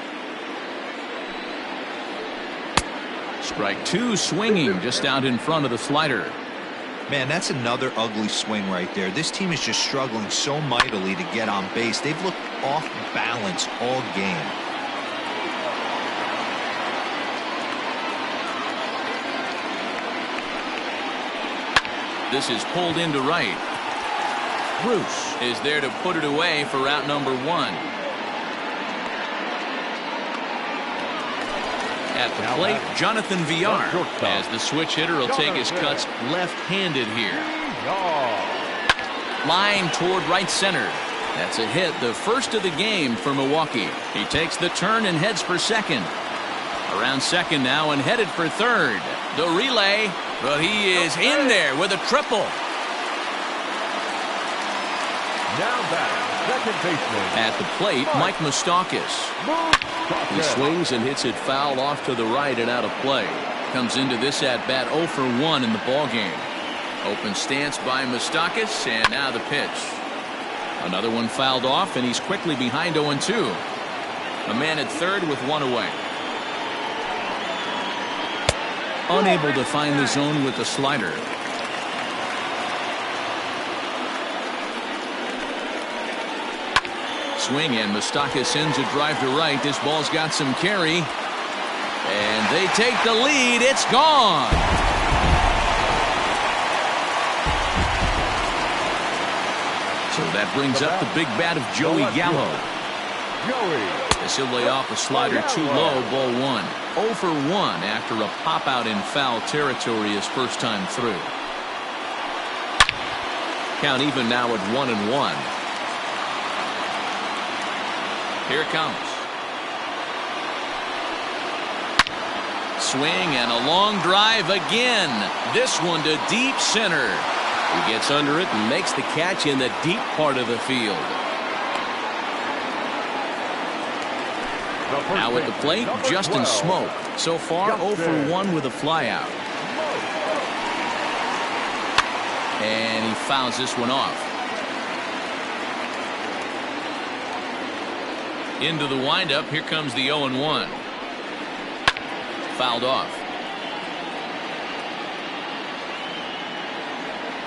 Strike 2, swinging just out in front of the slider. Man, that's another ugly swing right there. This team is just struggling so mightily to get on base. They've looked off balance all game. This is pulled into right. Bruce is there to put it away for out number 1. At the plate, Jonathan Villar, as the switch hitter will take his cuts left-handed here. Line toward right center. That's a hit, the first of the game for Milwaukee. He takes the turn and heads for second. Around second now and headed for third. The relay, but he is in there with a triple. Now back, second baseman. At the plate, Mike Moustakas. He swings and hits it foul off to the right and out of play. Comes into this at-bat 0 for 1 in the ballgame. Open stance by Moustakas, and now the pitch. Another one fouled off, and he's quickly behind 0-2. A man at third with 1 away. Unable to find the zone with the slider. Swing, and Moustakas sends a drive to right. This ball's got some carry. And they take the lead. It's gone. So that brings up the big bat of Joey Gallo. As he'll lay off a slider too low, ball 1. 0 for 1 after a pop out in foul territory his first time through. Count even now at 1-1. Here it comes. Swing and a long drive again. This one to deep center. He gets under it and makes the catch in the deep part of the field. Now at the plate, Justin Smoke. So far, 0 for 1 with a flyout. And he fouls this one off. Into the windup, here comes the 0-1. Fouled off.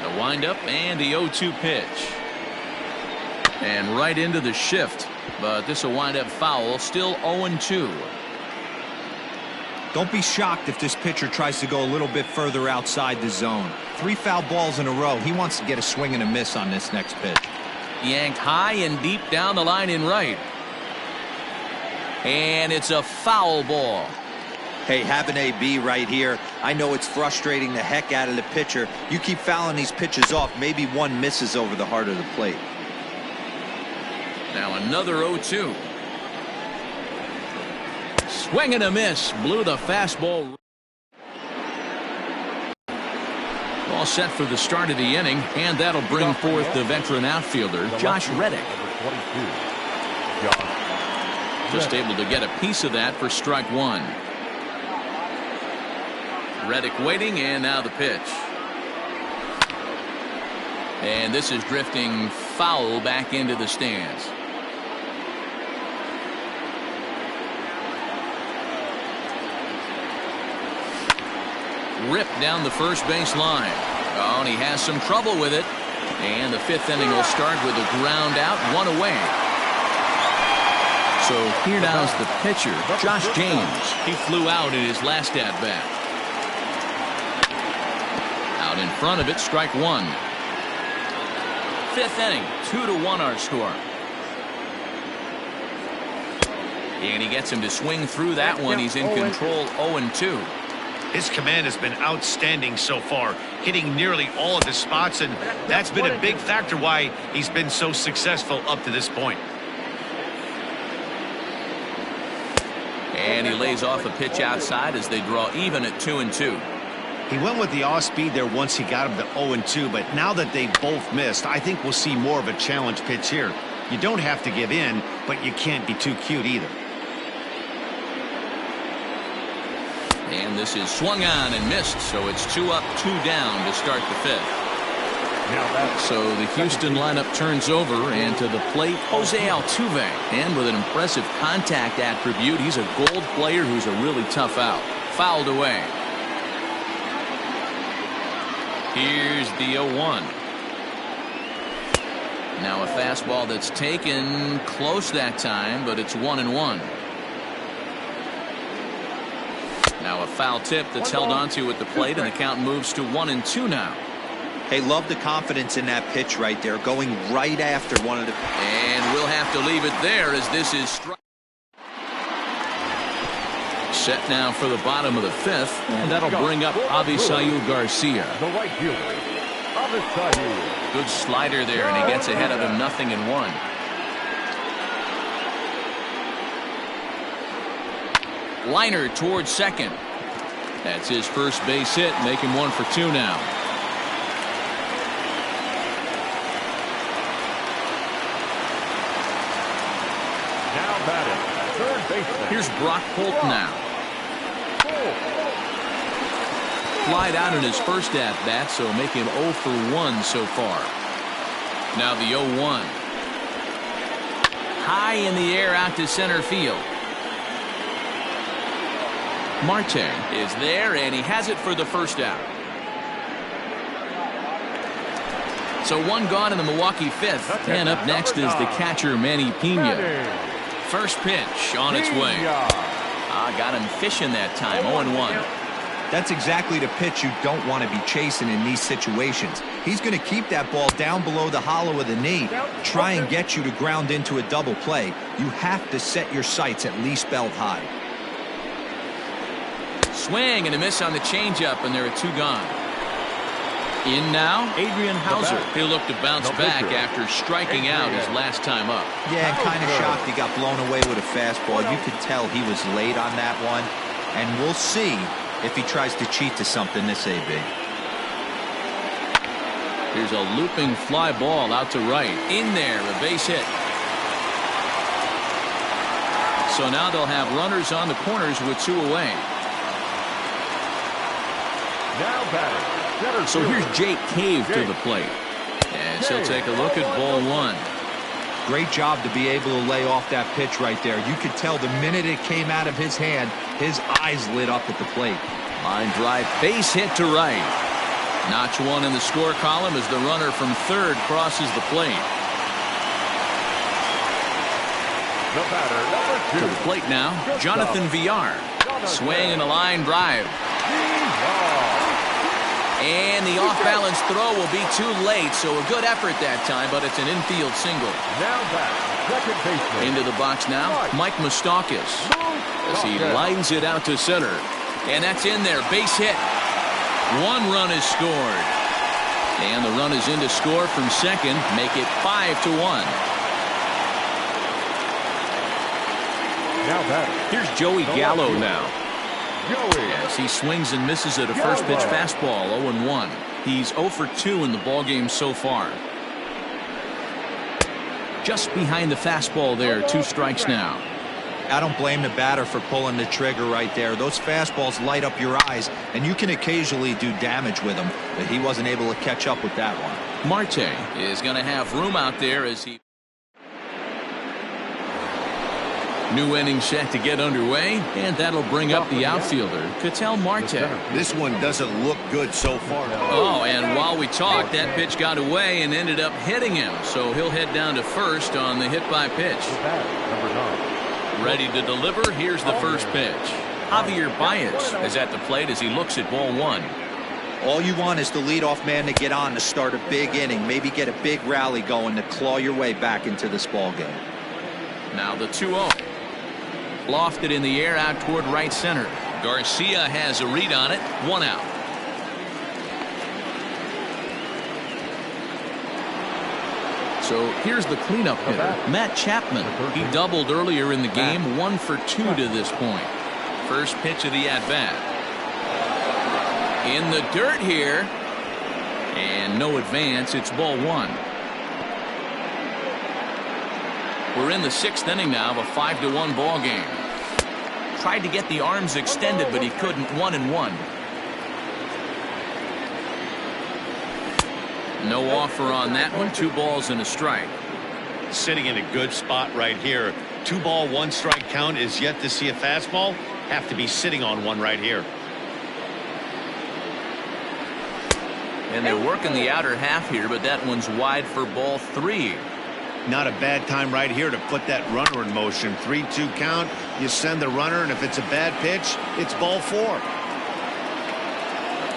The windup and the 0-2 pitch. And right into the shift. But this will wind up foul. Still 0-2. Don't be shocked if this pitcher tries to go a little bit further outside the zone. 3 foul balls in a row. He wants to get a swing and a miss on this next pitch. Yanked high and deep down the line in right. And it's a foul ball. Hey, have an AB right here. I know it's frustrating the heck out of the pitcher. You keep fouling these pitches off, maybe one misses over the heart of the plate. Now another 0-2. Swing and a miss. Blew the fastball. All set for the start of the inning, and that'll bring forth the veteran outfielder, Josh Reddick. Just able to get a piece of that for strike 1. Reddick waiting, and now the pitch. And this is drifting foul back into the stands. Ripped down the first base line. Oh, and he has some trouble with it. And the fifth inning will start with a ground out, one away. So here now is the pitcher, Josh James. He flew out in his last at-bat. Out in front of it, strike one. Fifth inning, 2-1 our score. And he gets him to swing through that one. He's in control, 0-2. His command has been outstanding so far, hitting nearly all of his spots, and that's been a big factor why he's been so successful up to this point. And he lays off a pitch outside as they draw even at 2-2. He went with the off-speed there once he got him to 0-2, but now that they both missed, I think we'll see more of a challenge pitch here. You don't have to give in, but you can't be too cute either. And this is swung on and missed, so it's 2 up, 2 down to start the fifth. So the Houston lineup turns over, and to the plate, Jose Altuve. And with an impressive contact attribute, he's a gold player who's a really tough out. Fouled away. Here's the 0-1. Now a fastball that's taken close that time, but it's 1-1. Now a foul tip that's held onto at the plate, and the count moves to 1-2 now. Hey, love the confidence in that pitch right there, going right after one of the... And we'll have to leave it there as this is set now for the bottom of the fifth, and that'll bring up Avisail Garcia. The right fielder, Avisail. Good slider there, and he gets ahead of him, 0-1. Liner towards second. That's his first base hit, making 1 for 2 now. Now batting, third baseman. Here's Brock Holt now. Flied out in his first at-bat, so make him 0 for 1 so far. Now the 0-1. High in the air out to center field. Marte is there, and he has it for the first out. So 1 gone in the Milwaukee fifth. And up next is the catcher, Manny Pena. First pitch on its way. Got him fishing that time, 0-1. That's exactly the pitch you don't want to be chasing in these situations. He's going to keep that ball down below the hollow of the knee, try and get you to ground into a double play. You have to set your sights at least belt high. Swing and a miss on the changeup, and there are 2 gone. In now, Adrian Hauser. He'll look to bounce back after striking out his last time up. Yeah, and kind of shocked he got blown away with a fastball. You could tell he was late on that one, and we'll see if he tries to cheat to something this AB. Here's a looping fly ball out to right. In there, a base hit. So now they'll have runners on the corners with 2 away. Now batting, so here's Jake Cave to the plate. And he'll take a look at ball 1. Great job to be able to lay off that pitch right there. You could tell the minute it came out of his hand, his eyes lit up at the plate. Line drive, base hit to right. Notch 1 in the score column as the runner from third crosses the plate. The batter, number 2. To the plate now, Jonathan Villar. Swing and a line drive. And the off-balance throw will be too late, so a good effort that time, but it's an infield single. Now back, second baseman. Into the box now, Mike Moustakas, as he lines it out to center. And that's in there, base hit. 1 run is scored. And the run is in to score from second, make it 5-1. Now batting. Here's Joey Gallo now. As he swings and misses at a first pitch fastball, 0-1. He's 0 for 2 in the ballgame so far. Just behind the fastball there, 2 strikes now. I don't blame the batter for pulling the trigger right there. Those fastballs light up your eyes, and you can occasionally do damage with them, but he wasn't able to catch up with that one. Marte is going to have room out there as he. New inning set to get underway, and that'll bring up the outfielder, Marte. This one doesn't look good so far. Oh, and while we talked, that pitch got away and ended up hitting him, so he'll head down to first on the hit by pitch. Ready to deliver. Here's the first pitch. Javier Baez is at the plate as he looks at ball one. All you want is the leadoff man to get on to start a big inning, maybe get a big rally going to claw your way back into this ball game. Now the 2-0. Lofted in the air out toward right center. Garcia has a read on it. 1 out. So here's the cleanup hitter, Matt Chapman. He doubled earlier in the game, 1 for 2 to this point. First pitch of the at-bat. In the dirt here. And no advance. It's ball 1. We're in the 6th inning now of a 5-1 ball game. Tried to get the arms extended, but he couldn't. 1-1. No offer on that one. 2 balls and a strike. Sitting in a good spot right here. 2 ball, 1 strike count is yet to see a fastball. Have to be sitting on one right here. And they're working the outer half here, but that one's wide for ball 3. Not a bad time right here to put that runner in motion. 3-2 count. You send the runner, and if it's a bad pitch, it's ball 4.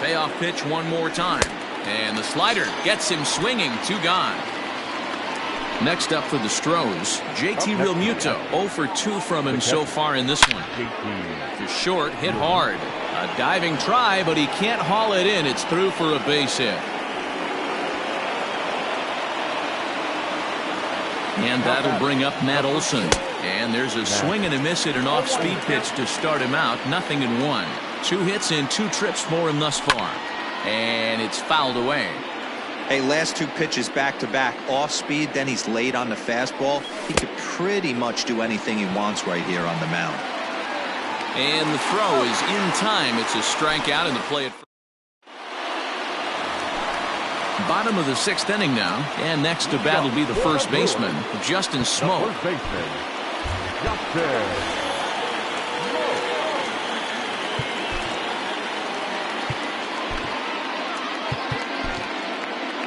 Payoff pitch one more time. And the slider gets him swinging. 2 gone. Next up for the Stros, JT Realmuto. 0 for 2 from him so far in this one. To short, hit hard. A diving try, but he can't haul it in. It's through for a base hit. And that'll bring up Matt Olson. And there's a swing and a miss at an off-speed pitch to start him out. 0-1. 2 hits and 2 trips for him thus far. And it's fouled away. Hey, last 2 pitches back-to-back off speed, then he's late on the fastball. He could pretty much do anything he wants right here on the mound. And the throw is in time. It's a strikeout, and the play at first. Bottom of the 6th inning now, and next to bat will be the first baseman, Justin Smoke. First baseman, Justin.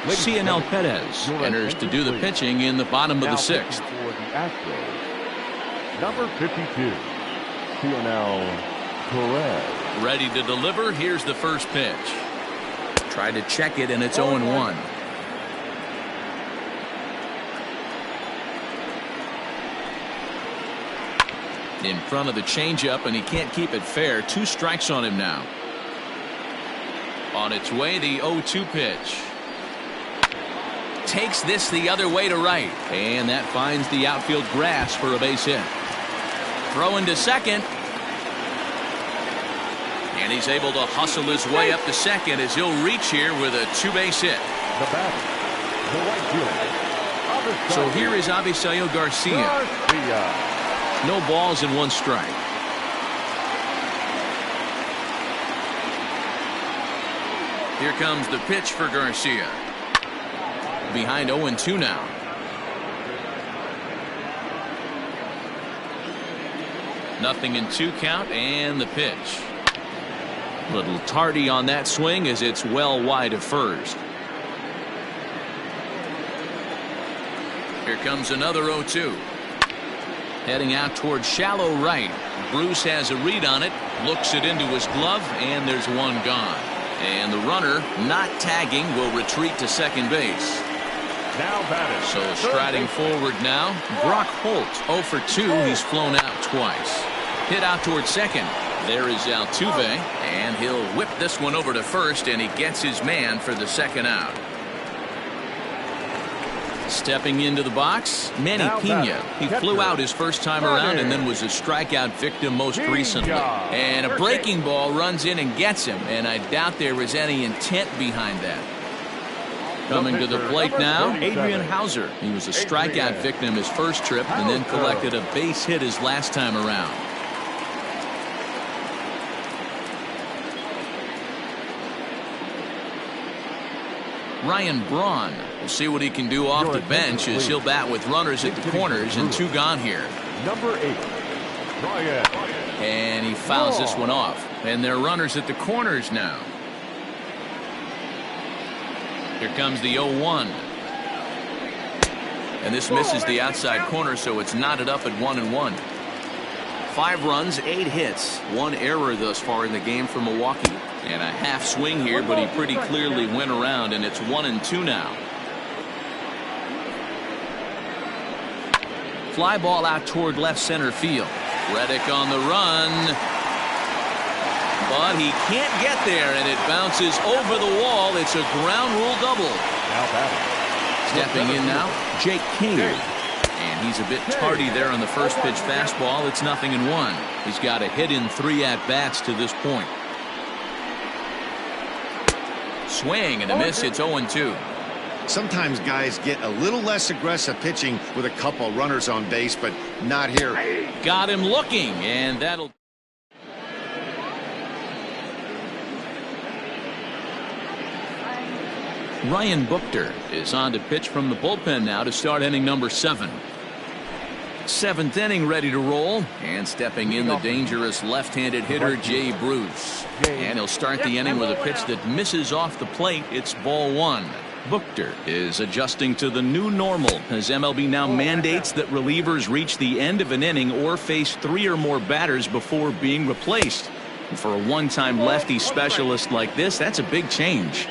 Cianel Perez enters to do the pitching in the bottom of the 6th. For the Astros, number 52, Cianel Perez. Ready to deliver. Here's the first pitch. Tried to check it, and it's 0-1. In front of the changeup, and he can't keep it fair. 2 strikes on him now. On its way, the 0-2 pitch. Takes this the other way to right, and that finds the outfield grass for a base hit. Throwing to second. And he's able to hustle his way up to second as he'll reach here with a 2-base hit. The batter, the right fielder. So here is Avisail Garcia. No balls and 1 strike. Here comes the pitch for Garcia. Behind 0-2 now. Nothing in 2 count, and the pitch. Little tardy on that swing as it's well wide of first. Here comes another 0-2. Heading out towards shallow right. Bruce has a read on it, looks it into his glove, and there's 1 gone. And the runner, not tagging, will retreat to second base. Now batted. So striding forward now, Brock Holt. 0 for 2. He's flown out twice. Hit out towards second. There is Altuve, and he'll whip this one over to first, and he gets his man for the 2nd out. Stepping into the box, Manny Pena. He flew out his first time around and then was a strikeout victim most recently. And a breaking ball runs in and gets him, and I doubt there was any intent behind that. Coming to the plate now, Adrian Hauser. He was a strikeout victim his first trip and then collected a base hit his last time around. Ryan Braun We'll see what he can do off the bench as he'll bat with runners at the corners and 2 gone here. Number 8, Ryan. And he fouls this one off. And they're runners at the corners now. Here comes the 0-1. And this misses the outside corner, so it's knotted up at 1-1. 5 runs, 8 hits, 1 error thus far in the game for Milwaukee. And a half swing here, but he pretty clearly went around, and it's 1-2 now. Fly ball out toward left center field. Reddick on the run. But he can't get there, and it bounces over the wall. It's a ground rule double. Now batting. Stepping in now, Jake Cave. And he's a bit tardy there on the first pitch fastball. It's 0-1. He's got a hit in 3 at-bats to this point. Swing and a miss. It's 0-2. Sometimes guys get a little less aggressive pitching with a couple runners on base, but not here. Got him looking, and that'll... Ryan Buchter is on to pitch from the bullpen now to start inning number 7. 7th inning ready to roll, and stepping in the dangerous left-handed hitter Jay Bruce. And he'll start the inning with a pitch that misses off the plate. It's ball 1. Buchter is adjusting to the new normal as MLB now mandates that relievers reach the end of an inning or face 3 or more batters before being replaced. And for a one-time lefty specialist like this, that's a big change.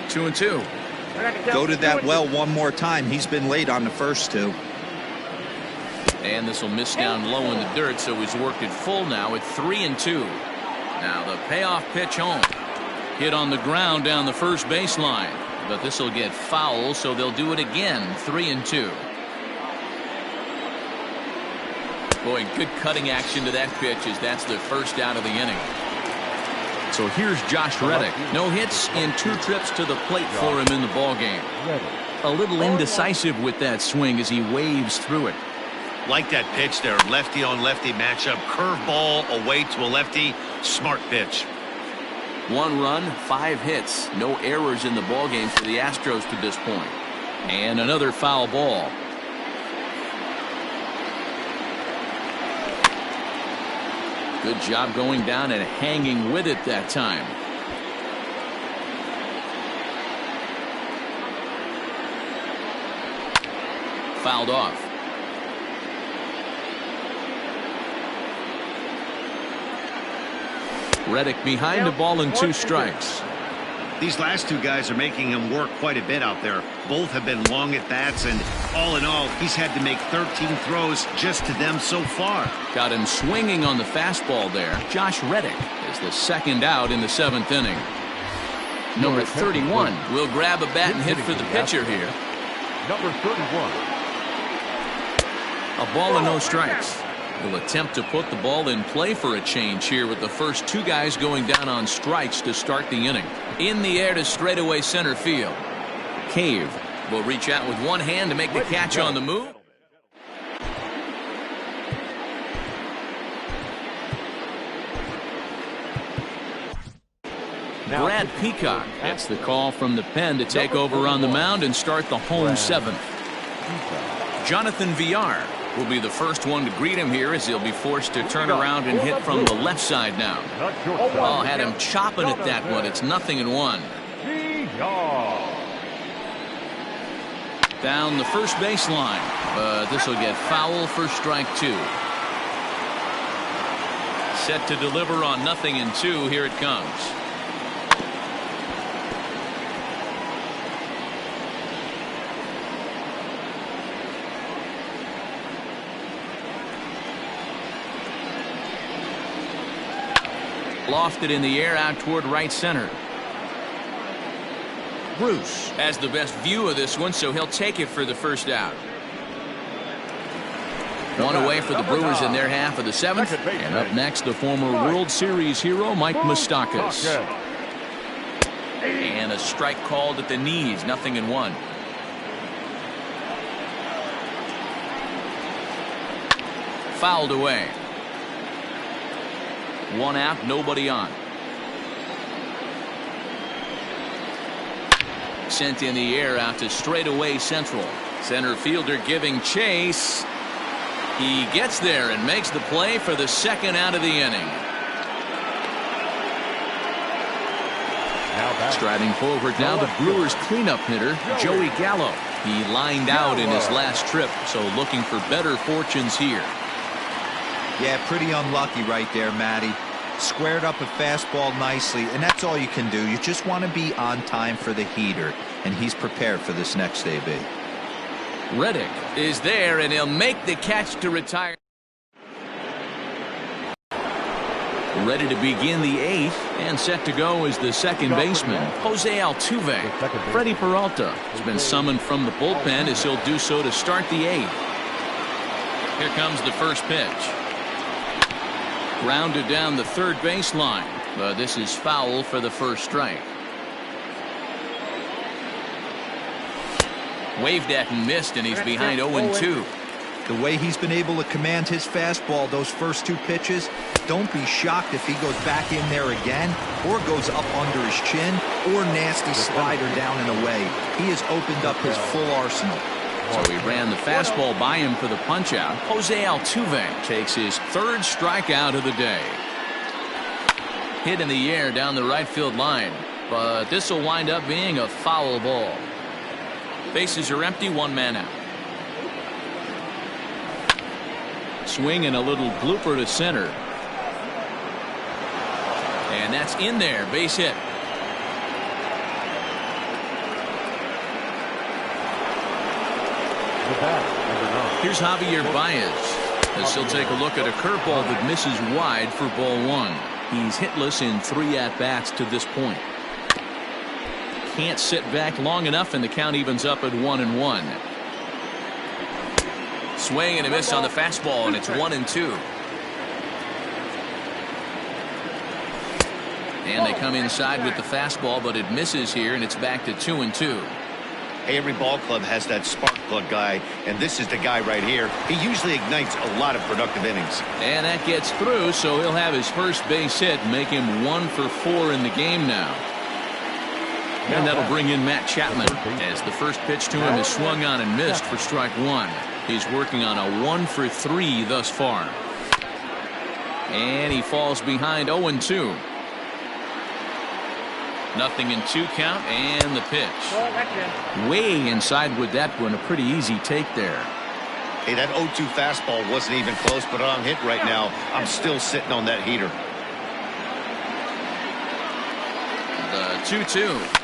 2-2. Go to that well one more time. He's been late on the first 2. And this will miss down low in the dirt, so he's worked it full now at 3-2. Now the payoff pitch home. Hit on the ground down the first baseline, but this will get foul, so they'll do it again. 3-2. Boy, good cutting action to that pitch as that's the first out of the inning. So here's Josh Reddick. No hits in 2 trips to the plate for him in the ballgame. A little indecisive with that swing as he waves through it. Like that pitch there, lefty on lefty matchup, curveball away to a lefty, smart pitch. 1 run, 5 hits, no errors in the ballgame for the Astros to this point. And another foul ball. Good job going down and hanging with it that time. Fouled off. Reddick behind the ball and 2 strikes. These last 2 guys are making him work quite a bit out there. Both have been long at bats, and all in all, he's had to make 13 throws just to them so far. Got him swinging on the fastball there. Josh Reddick is the 2nd out in the 7th inning. Number 31 will grab a bat and hit for the pitcher here. Number 31. A ball and no strikes. He'll attempt to put the ball in play for a change here with the first 2 guys going down on strikes to start the inning. In the air to straightaway center field. Cave will reach out with one hand to make the catch on the move. Brad Peacock gets the call from the pen to take over on the mound and start the home 7th. Jonathan Villar will be the first one to greet him here as he'll be forced to turn around and hit from the left side now. Oh, had him chopping at that one. It's 0-1. Down the first baseline, but this will get foul for strike 2. Set to deliver on 0-2. Here it comes. Lofted in the air out toward right center. Bruce has the best view of this one, so he'll take it for the first out. 1 away for the Brewers in their half of the 7th. And up next, the former World Series hero Mike Moustakas. And a strike called at the knees. 0-1. Fouled away. 1 out, nobody on. Sent in the air out to straightaway central. Center fielder giving chase. He gets there and makes the play for the second out of the inning. Striding forward now, the Brewers cleanup hitter, Joey Gallo. He lined out in his last trip, so looking for better fortunes here. Yeah, pretty unlucky right there, Matty. Squared up a fastball nicely, and that's all you can do. You just want to be on time for the heater, and he's prepared for this next AB. Reddick is there, and he'll make the catch to retire. Ready to begin the eighth, and set to go is the second baseman, Jose Altuve. Freddie Peralta has been summoned from the bullpen as he'll do so to start the eighth. Here comes the first pitch. Grounded down the third baseline, but this is foul for the first strike. Waved at and missed, and he's behind 0-2. The way he's been able to command his fastball those first two pitches, don't be shocked if he goes back in there again or goes up under his chin or nasty slider down and away. He has opened up his full arsenal. So he ran the fastball by him for the punch-out. Jose Altuve takes his third strikeout of the day. Hit in the air down the right field line, but this will wind up being a foul ball. Bases are empty, one man out. Swing and a little blooper to center. And that's in there, base hit. Here's Javier Baez as he'll take a look at a curveball that misses wide for ball one. He's hitless in 3 at-bats to this point. Can't sit back long enough, and the count evens up at 1-1. Swing and a miss on the fastball, and it's 1-2. And they come inside with the fastball, but it misses here, and it's back to 2-2. Hey, every ball club has that spark plug guy, and this is the guy right here. He usually ignites a lot of productive innings. And that gets through, so he'll have his first base hit, make him 1 for 4 in the game now. And that'll bring in Matt Chapman as the first pitch to him is swung on and missed for strike one. He's working on a 1 for 3 thus far. And he falls behind 0-2. 0-2 count, and the pitch. Way inside with that one. A pretty easy take there. Hey, that 0-2 fastball wasn't even close, but on hit right now, I'm still sitting on that heater. The 2-2.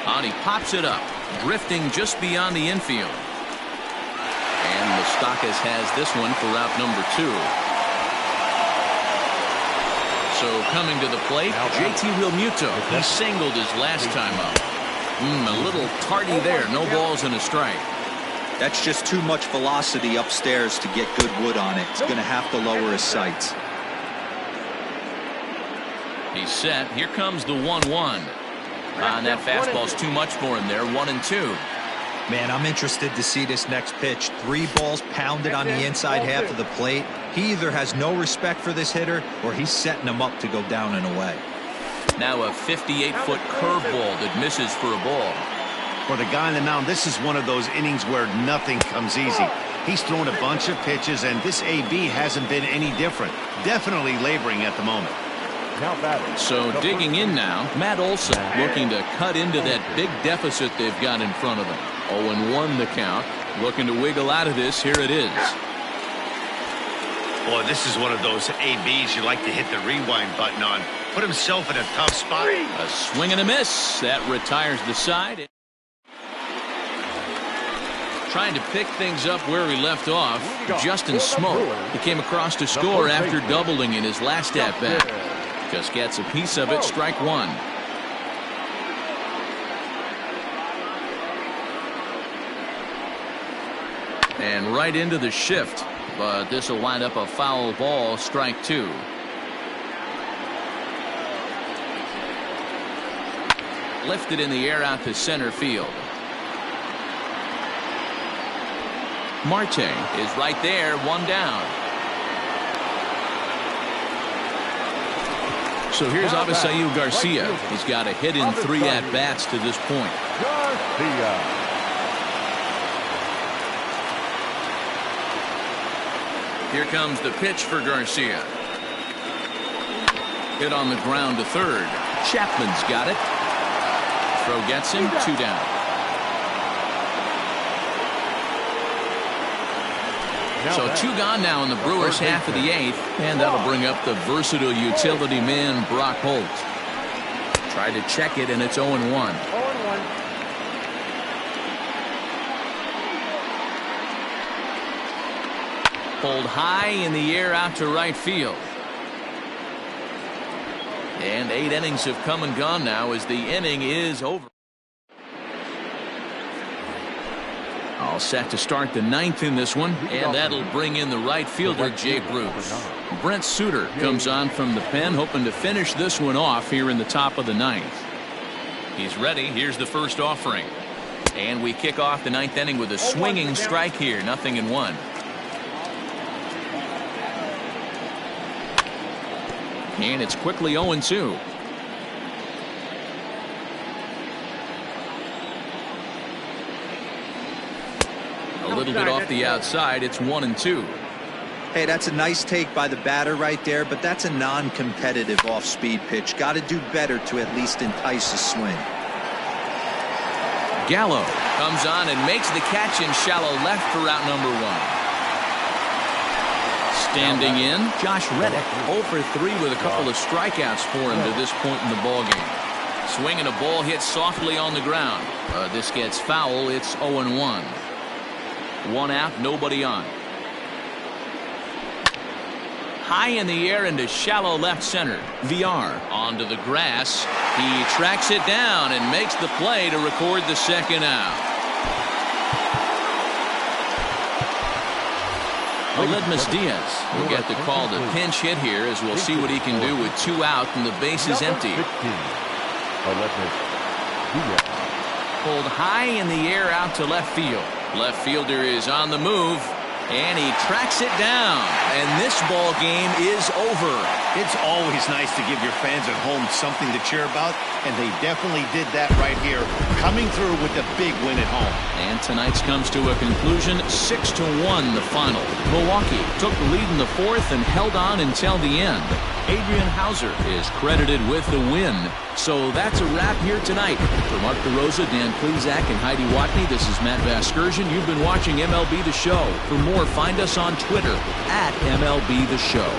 And he pops it up, drifting just beyond the infield. And Moustakas has this one for route number 2. So coming to the plate, JT Realmuto. He singled his last time up. A little tardy there. No balls and a strike. That's just too much velocity upstairs to get good wood on it. He's going to have to lower his sights. He's set. Here comes the 1-1. And that fastball's too much for him there. 1-2. Man, I'm interested to see this next pitch. 3 balls pounded on the inside half of the plate. He either has no respect for this hitter or he's setting him up to go down and away. Now a 58-foot curveball that misses for a ball. For the guy on the mound, this is one of those innings where nothing comes easy. He's thrown a bunch of pitches, and this AB hasn't been any different. Definitely laboring at the moment. So digging in now, Matt Olson looking to cut into that big deficit they've got in front of them. 0-1 the count. Looking to wiggle out of this. Here it is. Boy, this is one of those ABs you like to hit the rewind button on. Put himself in a tough spot. A swing and a miss. That retires the side. Trying to pick things up where he left off, Justin Smoke. He came across to score after doubling in his last at-bat. Just gets a piece of it, strike one. And right into the shift, but this will wind up a foul ball, strike two. Lifted in the air out to center field. Marte is right there, one down. So here's Avisail Garcia. He's got a hit in 3 at-bats to this point. Garcia. Here comes the pitch for Garcia. Hit on the ground to third. Chapman's got it. Throw gets him, 2 down. So 2 gone now in the Brewers' half of the 8th, and that'll bring up the versatile utility man Brock Holt. Tried to check it, and it's 0-1. 0-1. Pulled high in the air out to right field. And 8 innings have come and gone now as the inning is over. All set to start the 9th in this one, and that'll bring in the right fielder, Jay Bruce. Brent Suter comes on from the pen, hoping to finish this one off here in the top of the 9th. He's ready. Here's the first offering. And we kick off the 9th inning with a swinging strike here, 0-1. And it's quickly 0-2. A little bit off the outside. It's 1-2. Hey, that's a nice take by the batter right there, but that's a non-competitive off-speed pitch. Got to do better to at least entice a swing. Gallo comes on and makes the catch in shallow left for out number 1. Standing in, Josh Reddick, 0 for 3 with a couple of strikeouts for him to this point in the ballgame. Swinging a ball hit softly on the ground. This gets foul. It's 0-1. 1 out, nobody on. High in the air into shallow left center. VR onto the grass. He tracks it down and makes the play to record the 2nd out. Aledmus Diaz will get the call to pinch hit here, as we'll see what he can do with 2 out and the base is empty. Pulled high in the air out to left field. Left fielder is on the move, and he tracks it down, and this ball game is over. It's always nice to give your fans at home something to cheer about, and they definitely did that right here, coming through with a big win at home. And tonight's comes to a conclusion, 6-1 the final. Milwaukee took the lead in the 4th and held on until the end. Adrian Hauser is credited with the win. So that's a wrap here tonight. For Mark DeRosa, Dan Plezak, and Heidi Watney, this is Matt Vasgersian. You've been watching MLB The Show. For more, find us on Twitter @MLB The Show.